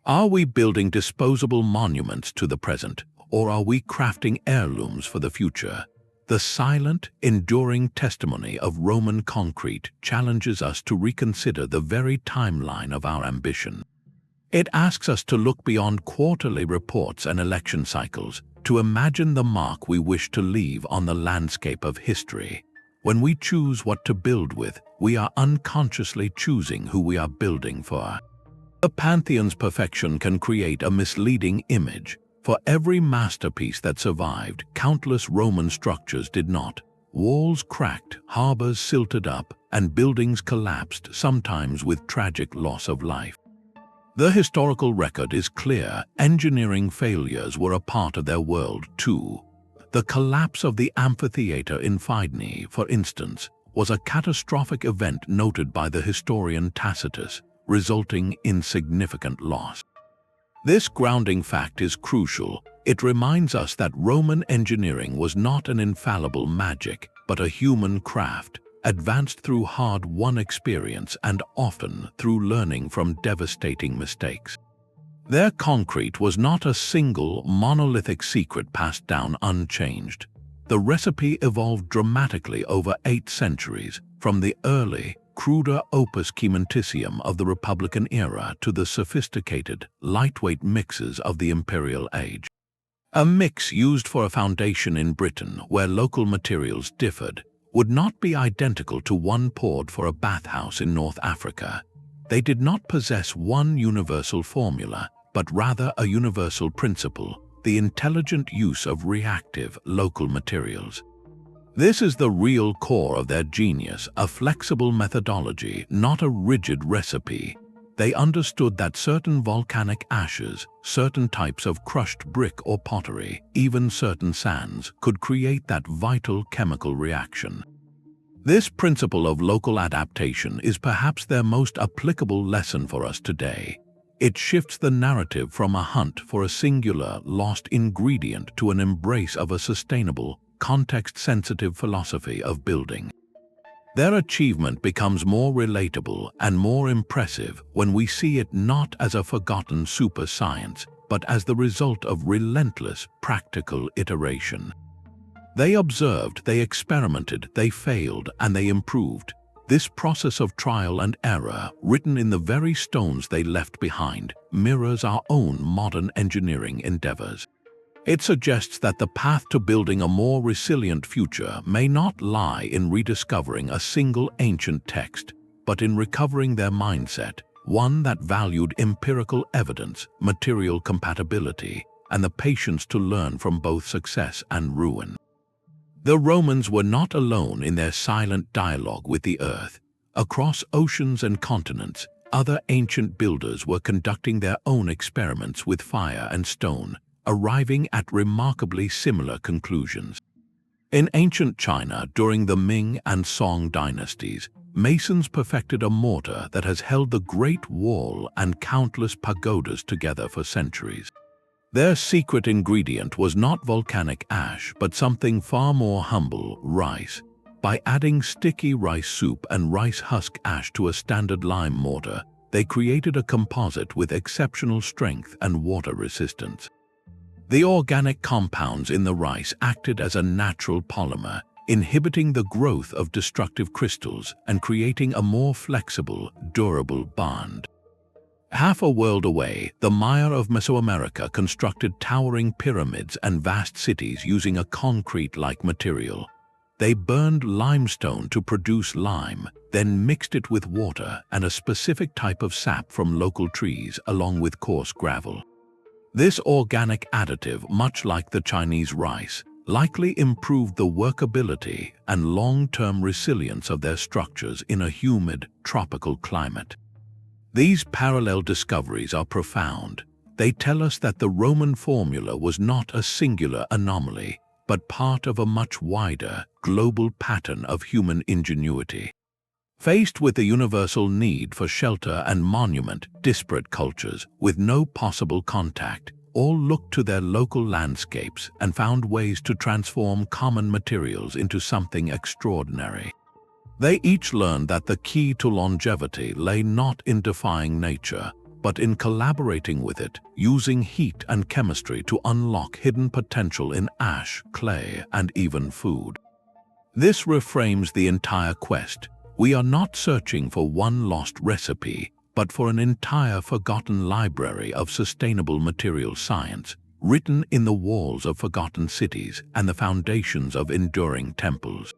Are we building disposable monuments to the present, or are we crafting heirlooms for the future? The silent, enduring testimony of Roman concrete challenges us to reconsider the very timeline of our ambition. It asks us to look beyond quarterly reports and election cycles, to imagine the mark we wish to leave on the landscape of history. When we choose what to build with, we are unconsciously choosing who we are building for. The Pantheon's perfection can create a misleading image. For every masterpiece that survived, countless Roman structures did not. Walls cracked, harbors silted up, and buildings collapsed, sometimes with tragic loss of life. The historical record is clear. Engineering failures were a part of their world too. The collapse of the amphitheater in Phidne, for instance, was a catastrophic event noted by the historian Tacitus, resulting in significant loss. This grounding fact is crucial. It reminds us that Roman engineering was not an infallible magic, but a human craft, advanced through hard-won experience and often through learning from devastating mistakes. Their concrete was not a single, monolithic secret passed down unchanged. The recipe evolved dramatically over 8 centuries, from the early, cruder opus cementitium of the Republican era to the sophisticated, lightweight mixes of the Imperial Age. A mix used for a foundation in Britain, where local materials differed, would not be identical to one poured for a bathhouse in North Africa. They did not possess one universal formula, but rather a universal principle, the intelligent use of reactive, local materials. This is the real core of their genius, a flexible methodology, not a rigid recipe. They understood that certain volcanic ashes, certain types of crushed brick or pottery, even certain sands, could create that vital chemical reaction. This principle of local adaptation is perhaps their most applicable lesson for us today. It shifts the narrative from a hunt for a singular, lost ingredient to an embrace of a sustainable, context-sensitive philosophy of building. Their achievement becomes more relatable and more impressive when we see it not as a forgotten super science, but as the result of relentless, practical iteration. They observed, they experimented, they failed, and they improved. This process of trial and error, written in the very stones they left behind, mirrors our own modern engineering endeavors. It suggests that the path to building a more resilient future may not lie in rediscovering a single ancient text, but in recovering their mindset, one that valued empirical evidence, material compatibility, and the patience to learn from both success and ruin. The Romans were not alone in their silent dialogue with the earth. Across oceans and continents, other ancient builders were conducting their own experiments with fire and stone, arriving at remarkably similar conclusions. In ancient China, during the Ming and Song dynasties, masons perfected a mortar that has held the Great Wall and countless pagodas together for centuries. Their secret ingredient was not volcanic ash, but something far more humble: rice. By adding sticky rice soup and rice husk ash to a standard lime mortar, they created a composite with exceptional strength and water resistance. The organic compounds in the rice acted as a natural polymer, inhibiting the growth of destructive crystals and creating a more flexible, durable bond. Half a world away, the Maya of Mesoamerica constructed towering pyramids and vast cities using a concrete-like material. They burned limestone to produce lime, then mixed it with water and a specific type of sap from local trees along with coarse gravel. This organic additive, much like the Chinese rice, likely improved the workability and long-term resilience of their structures in a humid, tropical climate. These parallel discoveries are profound. They tell us that the Roman formula was not a singular anomaly, but part of a much wider, global pattern of human ingenuity. Faced with the universal need for shelter and monument, disparate cultures, with no possible contact, all looked to their local landscapes and found ways to transform common materials into something extraordinary. They each learned that the key to longevity lay not in defying nature, but in collaborating with it, using heat and chemistry to unlock hidden potential in ash, clay, and even food. This reframes the entire quest. We are not searching for one lost recipe, but for an entire forgotten library of sustainable material science, written in the walls of forgotten cities and the foundations of enduring temples.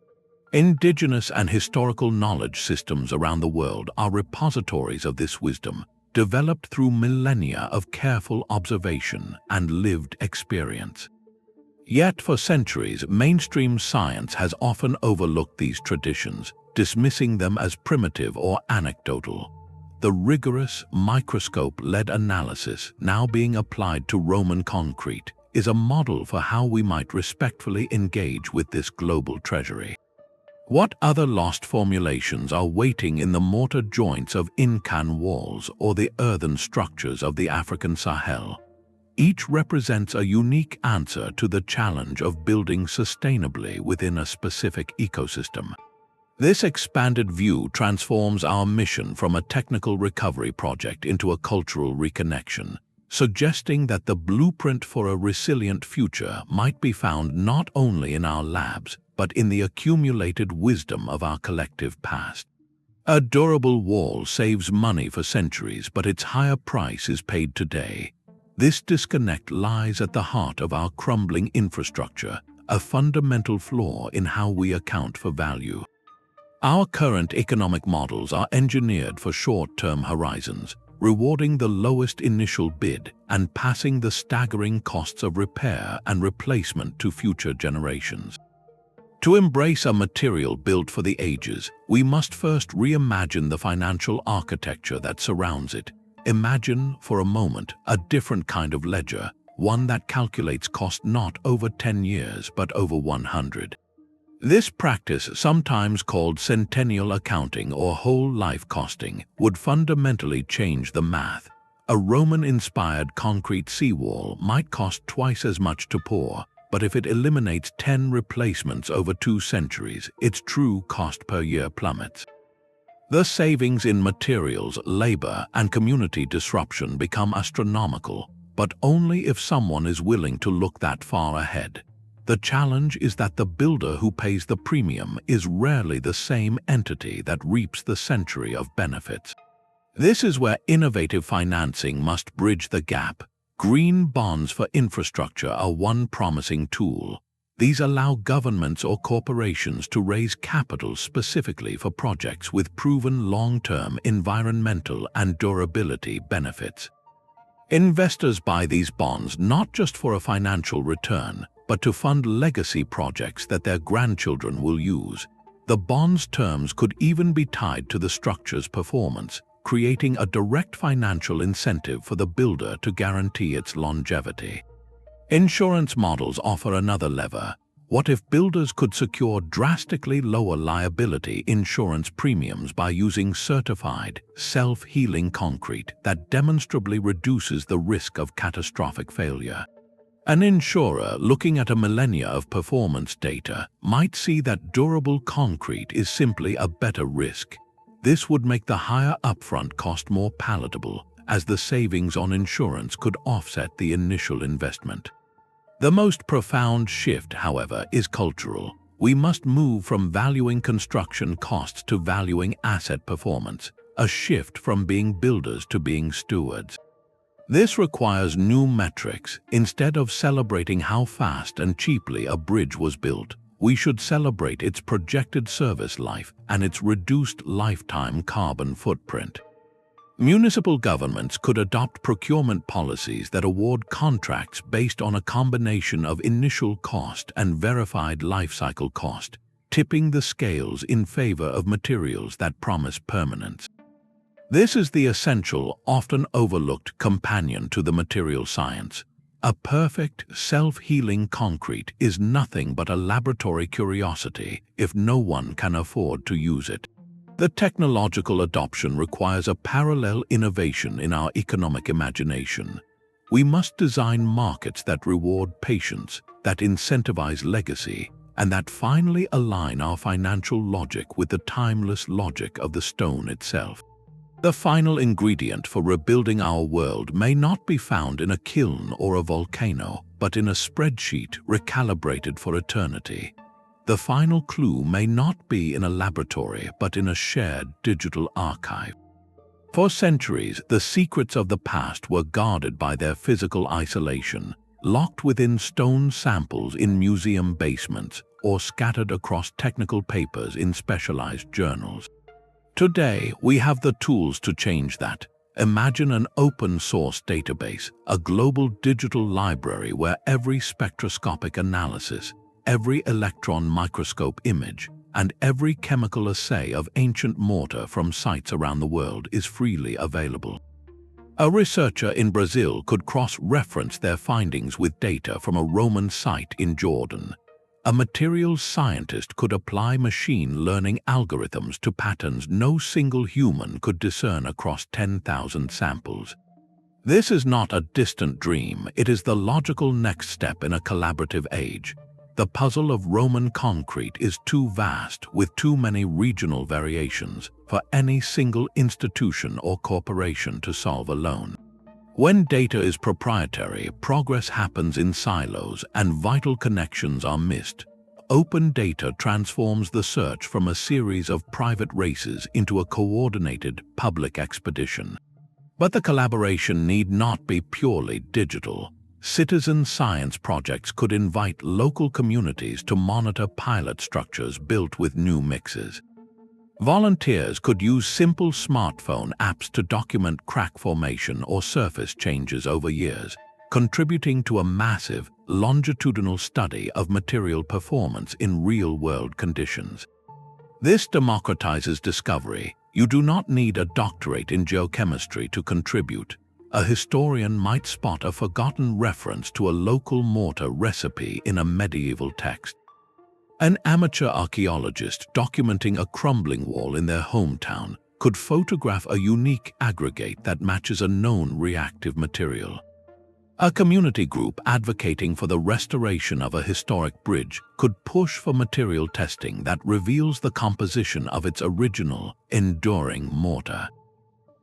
Indigenous and historical knowledge systems around the world are repositories of this wisdom, developed through millennia of careful observation and lived experience. Yet for centuries, mainstream science has often overlooked these traditions, dismissing them as primitive or anecdotal. The rigorous, microscope-led analysis now being applied to Roman concrete is a model for how we might respectfully engage with this global treasury. What other lost formulations are waiting in the mortar joints of Incan walls or the earthen structures of the African Sahel? Each represents a unique answer to the challenge of building sustainably within a specific ecosystem. This expanded view transforms our mission from a technical recovery project into a cultural reconnection, suggesting that the blueprint for a resilient future might be found not only in our labs, but in the accumulated wisdom of our collective past. A durable wall saves money for centuries, but its higher price is paid today. This disconnect lies at the heart of our crumbling infrastructure, a fundamental flaw in how we account for value. Our current economic models are engineered for short-term horizons, rewarding the lowest initial bid and passing the staggering costs of repair and replacement to future generations. To embrace a material built for the ages, we must first reimagine the financial architecture that surrounds it. Imagine, for a moment, a different kind of ledger, one that calculates cost not over 10 years but over 100. This practice, sometimes called centennial accounting or whole life costing, would fundamentally change the math. A Roman-inspired concrete seawall might cost twice as much to pour, but if it eliminates 10 replacements over 2 centuries, its true cost per year plummets. The savings in materials, labor, and community disruption become astronomical, but only if someone is willing to look that far ahead. The challenge is that the builder who pays the premium is rarely the same entity that reaps the century of benefits. This is where innovative financing must bridge the gap. Green bonds for infrastructure are one promising tool. These allow governments or corporations to raise capital specifically for projects with proven long-term environmental and durability benefits. Investors buy these bonds not just for a financial return, but to fund legacy projects that their grandchildren will use. The bond's terms could even be tied to the structure's performance, creating a direct financial incentive for the builder to guarantee its longevity. Insurance models offer another lever. What if builders could secure drastically lower liability insurance premiums by using certified, self-healing concrete that demonstrably reduces the risk of catastrophic failure? An insurer looking at a millennia of performance data might see that durable concrete is simply a better risk. This would make the higher upfront cost more palatable, as the savings on insurance could offset the initial investment. The most profound shift, however, is cultural. We must move from valuing construction costs to valuing asset performance, a shift from being builders to being stewards. This requires new metrics. Instead of celebrating how fast and cheaply a bridge was built, we should celebrate its projected service life and its reduced lifetime carbon footprint. Municipal governments could adopt procurement policies that award contracts based on a combination of initial cost and verified life cycle cost, tipping the scales in favor of materials that promise permanence. This is the essential, often overlooked companion to the material science. A perfect, self-healing concrete is nothing but a laboratory curiosity if no one can afford to use it. The technological adoption requires a parallel innovation in our economic imagination. We must design markets that reward patience, that incentivize legacy, and that finally align our financial logic with the timeless logic of the stone itself. The final ingredient for rebuilding our world may not be found in a kiln or a volcano, but in a spreadsheet recalibrated for eternity. The final clue may not be in a laboratory, but in a shared digital archive. For centuries, the secrets of the past were guarded by their physical isolation, locked within stone samples in museum basements or scattered across technical papers in specialized journals. Today, we have the tools to change that. Imagine an open-source database, a global digital library where every spectroscopic analysis, every electron microscope image, and every chemical assay of ancient mortar from sites around the world is freely available. A researcher in Brazil could cross-reference their findings with data from a Roman site in Jordan. A materials scientist could apply machine learning algorithms to patterns no single human could discern across 10,000 samples. This is not a distant dream, it is the logical next step in a collaborative age. The puzzle of Roman concrete is too vast, with too many regional variations, for any single institution or corporation to solve alone. When data is proprietary, progress happens in silos and vital connections are missed. Open data transforms the search from a series of private races into a coordinated public expedition. But the collaboration need not be purely digital. Citizen science projects could invite local communities to monitor pilot structures built with new mixes. Volunteers could use simple smartphone apps to document crack formation or surface changes over years, contributing to a massive, longitudinal study of material performance in real-world conditions. This democratizes discovery. You do not need a doctorate in geochemistry to contribute. A historian might spot a forgotten reference to a local mortar recipe in a medieval text. An amateur archaeologist documenting a crumbling wall in their hometown could photograph a unique aggregate that matches a known reactive material. A community group advocating for the restoration of a historic bridge could push for material testing that reveals the composition of its original, enduring mortar.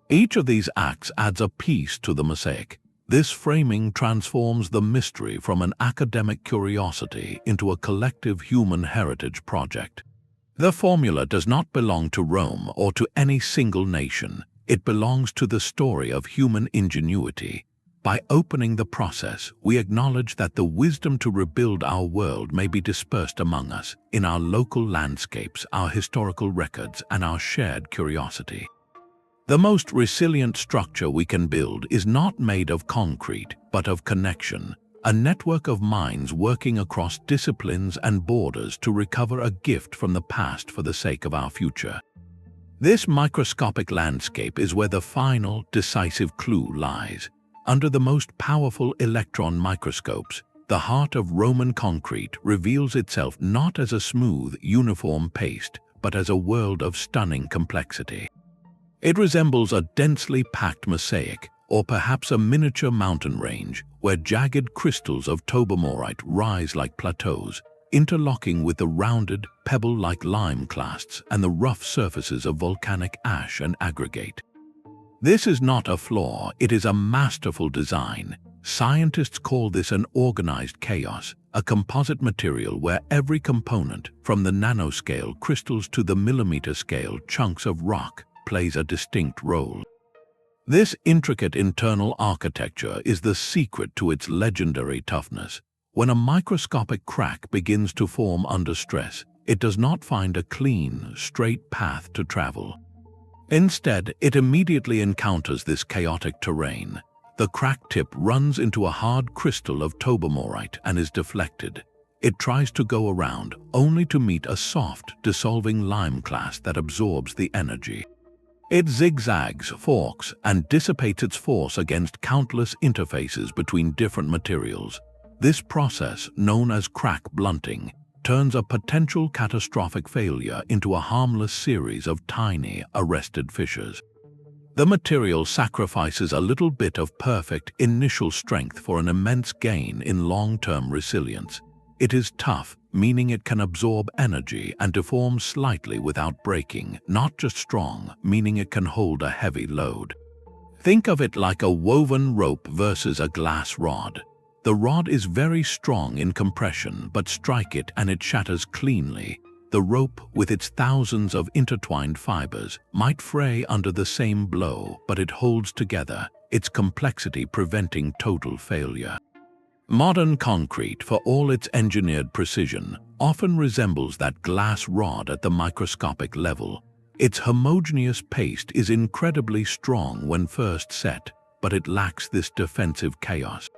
Each of these acts adds a piece to the mosaic. This framing transforms the mystery from an academic curiosity into a collective human heritage project. The formula does not belong to Rome or to any single nation. It belongs to the story of human ingenuity. By opening the process, we acknowledge that the wisdom to rebuild our world may be dispersed among us, in our local landscapes, our historical records, and our shared curiosity. The most resilient structure we can build is not made of concrete, but of connection, a network of minds working across disciplines and borders to recover a gift from the past for the sake of our future. This microscopic landscape is where the final, decisive clue lies. Under the most powerful electron microscopes, the heart of Roman concrete reveals itself not as a smooth, uniform paste, but as a world of stunning complexity. It resembles a densely packed mosaic, or perhaps a miniature mountain range, where jagged crystals of tobermorite rise like plateaus, interlocking with the rounded, pebble-like lime clasts and the rough surfaces of volcanic ash and aggregate. This is not a flaw, it is a masterful design. Scientists call this an organized chaos, a composite material where every component, from the nanoscale crystals to the millimeter-scale chunks of rock, plays a distinct role. This intricate internal architecture is the secret to its legendary toughness. When a microscopic crack begins to form under stress, it does not find a clean, straight path to travel. Instead, it immediately encounters this chaotic terrain. The crack tip runs into a hard crystal of tobermorite and is deflected. It tries to go around, only to meet a soft, dissolving lime clast that absorbs the energy. It zigzags, forks, and dissipates its force against countless interfaces between different materials. This process, known as crack blunting, turns a potential catastrophic failure into a harmless series of tiny, arrested fissures. The material sacrifices a little bit of perfect initial strength for an immense gain in long-term resilience. It is tough, meaning it can absorb energy and deform slightly without breaking, not just strong, meaning it can hold a heavy load. Think of it like a woven rope versus a glass rod. The rod is very strong in compression, but strike it and it shatters cleanly. The rope, with its thousands of intertwined fibers, might fray under the same blow, but it holds together, its complexity preventing total failure. Modern concrete, for all its engineered precision, often resembles that glass rod at the microscopic level. Its homogeneous paste is incredibly strong when first set, but it lacks this defensive chaos.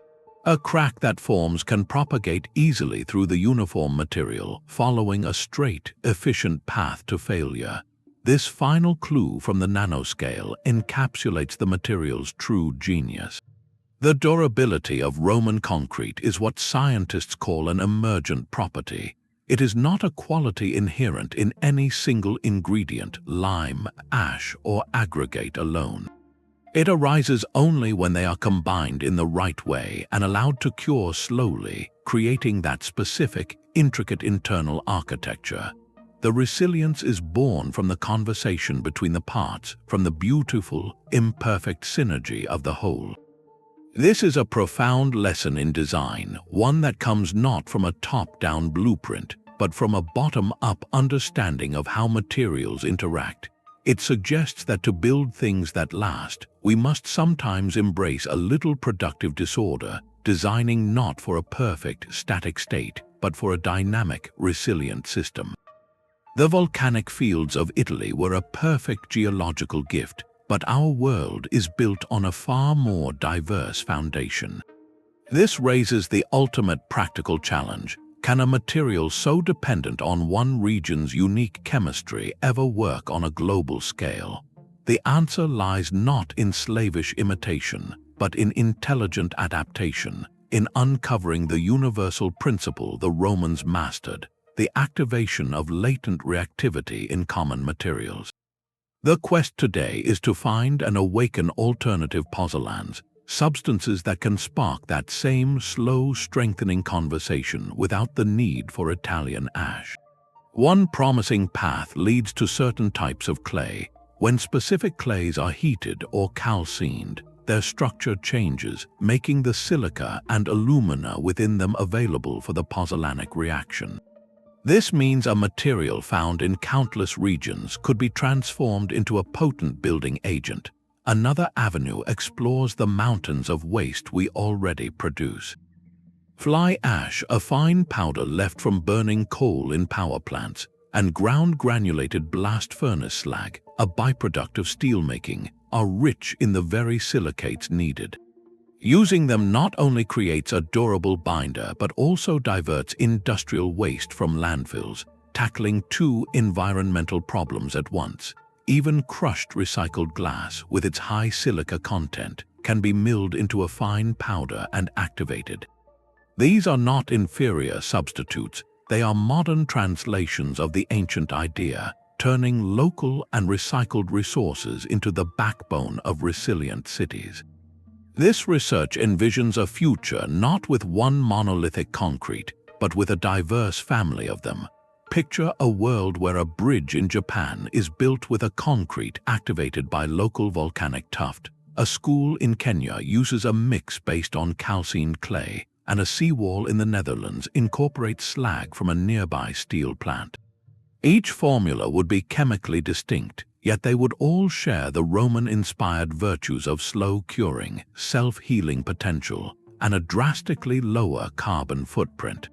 A crack that forms can propagate easily through the uniform material, following a straight, efficient path to failure. This final clue from the nanoscale encapsulates the material's true genius. The durability of Roman concrete is what scientists call an emergent property. It is not a quality inherent in any single ingredient, lime, ash, or aggregate alone. It arises only when they are combined in the right way and allowed to cure slowly, creating that specific, intricate internal architecture. The resilience is born from the conversation between the parts, from the beautiful, imperfect synergy of the whole. This is a profound lesson in design, one that comes not from a top-down blueprint, but from a bottom-up understanding of how materials interact. It suggests that to build things that last, we must sometimes embrace a little productive disorder, designing not for a perfect, static state, but for a dynamic, resilient system. The volcanic fields of Italy were a perfect geological gift, but our world is built on a far more diverse foundation. This raises the ultimate practical challenge. Can a material so dependent on one region's unique chemistry ever work on a global scale? The answer lies not in slavish imitation, but in intelligent adaptation, in uncovering the universal principle the Romans mastered, the activation of latent reactivity in common materials. The quest today is to find and awaken alternative pozzolans, substances that can spark that same slow, strengthening conversation without the need for Italian ash. One promising path leads to certain types of clay. When specific clays are heated or calcined, their structure changes, making the silica and alumina within them available for the pozzolanic reaction. This means a material found in countless regions could be transformed into a potent building agent. Another avenue explores the mountains of waste we already produce. Fly ash, a fine powder left from burning coal in power plants, and ground granulated blast furnace slag, a byproduct of steelmaking, are rich in the very silicates needed. Using them not only creates a durable binder but also diverts industrial waste from landfills, tackling two environmental problems at once. Even crushed recycled glass, with its high silica content, can be milled into a fine powder and activated. These are not inferior substitutes, they are modern translations of the ancient idea, turning local and recycled resources into the backbone of resilient cities. This research envisions a future not with one monolithic concrete, but with a diverse family of them. Picture a world where a bridge in Japan is built with a concrete activated by local volcanic tuft. A school in Kenya uses a mix based on calcined clay, and a seawall in the Netherlands incorporates slag from a nearby steel plant. Each formula would be chemically distinct, yet they would all share the Roman-inspired virtues of slow curing, self-healing potential, and a drastically lower carbon footprint.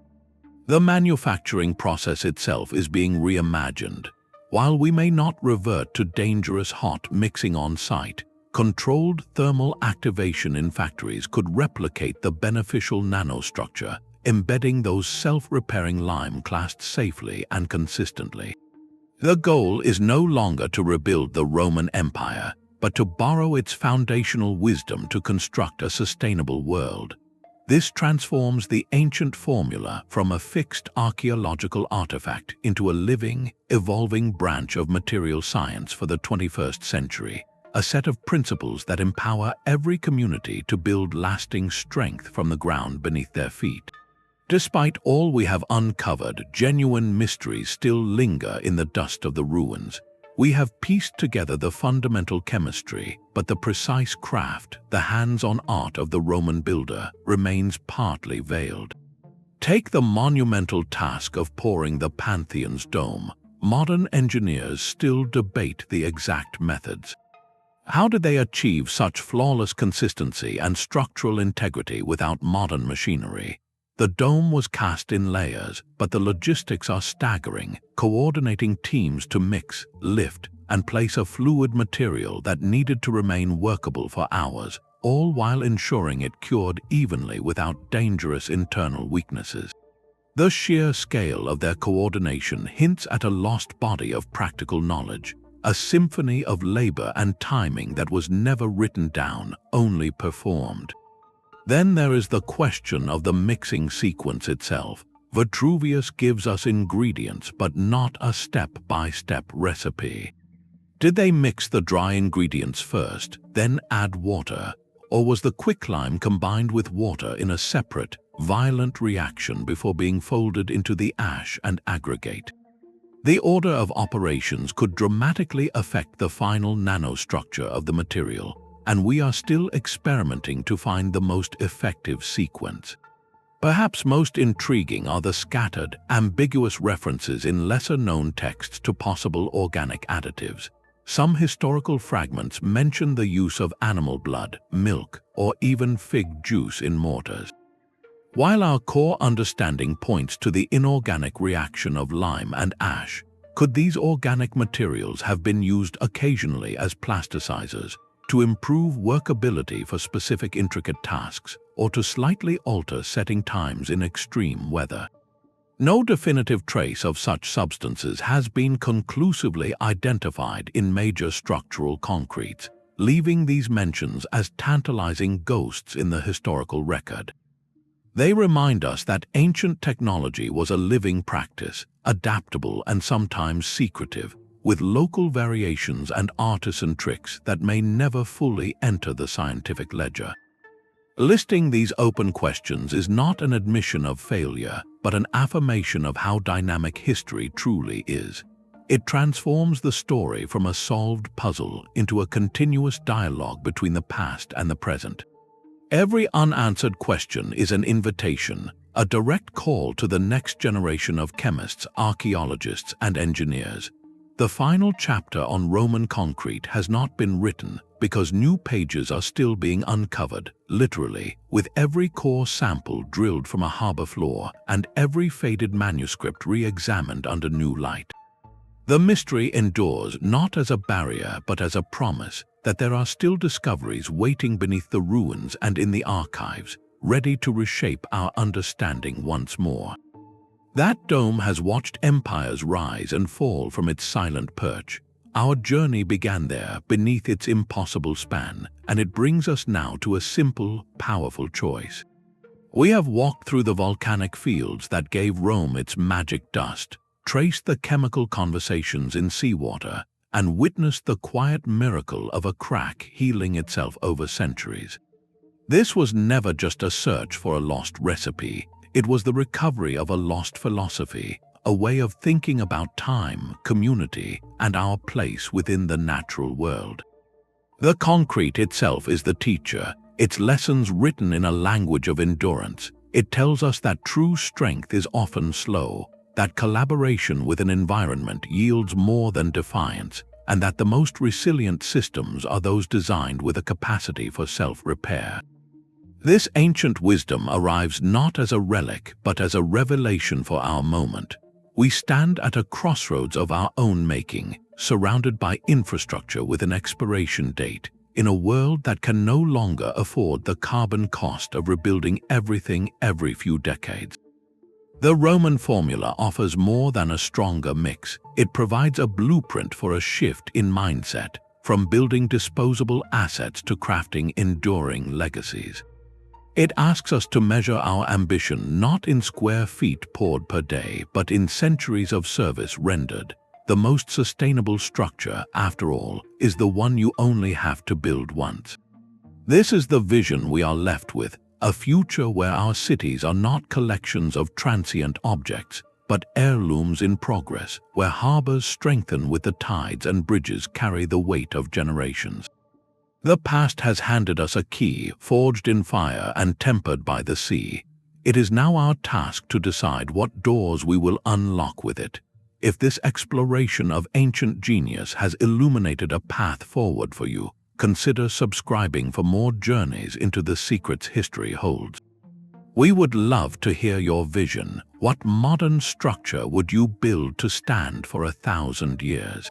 The manufacturing process itself is being reimagined. While we may not revert to dangerous hot mixing on site, controlled thermal activation in factories could replicate the beneficial nanostructure, embedding those self-repairing lime clasts safely and consistently. The goal is no longer to rebuild the Roman Empire, but to borrow its foundational wisdom to construct a sustainable world. This transforms the ancient formula from a fixed archaeological artifact into a living, evolving branch of material science for the 21st century, a set of principles that empower every community to build lasting strength from the ground beneath their feet. Despite all we have uncovered, genuine mysteries still linger in the dust of the ruins. We have pieced together the fundamental chemistry, but the precise craft, the hands-on art of the Roman builder, remains partly veiled. Take the monumental task of pouring the Pantheon's dome. Modern engineers still debate the exact methods. How did they achieve such flawless consistency and structural integrity without modern machinery? The dome was cast in layers, but the logistics are staggering, coordinating teams to mix, lift, and place a fluid material that needed to remain workable for hours, all while ensuring it cured evenly without dangerous internal weaknesses. The sheer scale of their coordination hints at a lost body of practical knowledge, a symphony of labor and timing that was never written down, only performed. Then there is the question of the mixing sequence itself. Vitruvius gives us ingredients, but not a step-by-step recipe. Did they mix the dry ingredients first, then add water? Or was the quicklime combined with water in a separate, violent reaction before being folded into the ash and aggregate? The order of operations could dramatically affect the final nanostructure of the material, and we are still experimenting to find the most effective sequence. Perhaps most intriguing are the scattered, ambiguous references in lesser-known texts to possible organic additives. Some historical fragments mention the use of animal blood, milk, or even fig juice in mortars. While our core understanding points to the inorganic reaction of lime and ash, could these organic materials have been used occasionally as plasticizers, to improve workability for specific intricate tasks, or to slightly alter setting times in extreme weather? No definitive trace of such substances has been conclusively identified in major structural concretes, leaving these mentions as tantalizing ghosts in the historical record. They remind us that ancient technology was a living practice, adaptable and sometimes secretive, with local variations and artisan tricks that may never fully enter the scientific ledger. Listing these open questions is not an admission of failure, but an affirmation of how dynamic history truly is. It transforms the story from a solved puzzle into a continuous dialogue between the past and the present. Every unanswered question is an invitation, a direct call to the next generation of chemists, archaeologists, and engineers. The final chapter on Roman concrete has not been written because new pages are still being uncovered, literally, with every core sample drilled from a harbor floor and every faded manuscript re-examined under new light. The mystery endures not as a barrier but as a promise that there are still discoveries waiting beneath the ruins and in the archives, ready to reshape our understanding once more. That dome has watched empires rise and fall from its silent perch. Our journey began there, beneath its impossible span, and it brings us now to a simple, powerful choice. We have walked through the volcanic fields that gave Rome its magic dust, traced the chemical conversations in seawater, and witnessed the quiet miracle of a crack healing itself over centuries. This was never just a search for a lost recipe. It was the recovery of a lost philosophy, a way of thinking about time, community, and our place within the natural world. The concrete itself is the teacher, its lessons written in a language of endurance. It tells us that true strength is often slow, that collaboration with an environment yields more than defiance, and that the most resilient systems are those designed with a capacity for self-repair. This ancient wisdom arrives not as a relic, but as a revelation for our moment. We stand at a crossroads of our own making, surrounded by infrastructure with an expiration date, in a world that can no longer afford the carbon cost of rebuilding everything every few decades. The Roman formula offers more than a stronger mix. It provides a blueprint for a shift in mindset, from building disposable assets to crafting enduring legacies. It asks us to measure our ambition not in square feet poured per day, but in centuries of service rendered. The most sustainable structure, after all, is the one you only have to build once. This is the vision we are left with, a future where our cities are not collections of transient objects, but heirlooms in progress, where harbors strengthen with the tides and bridges carry the weight of generations. The past has handed us a key, forged in fire and tempered by the sea. It is now our task to decide what doors we will unlock with it. If this exploration of ancient genius has illuminated a path forward for you, consider subscribing for more journeys into the secrets history holds. We would love to hear your vision. What modern structure would you build to stand for 1,000 years?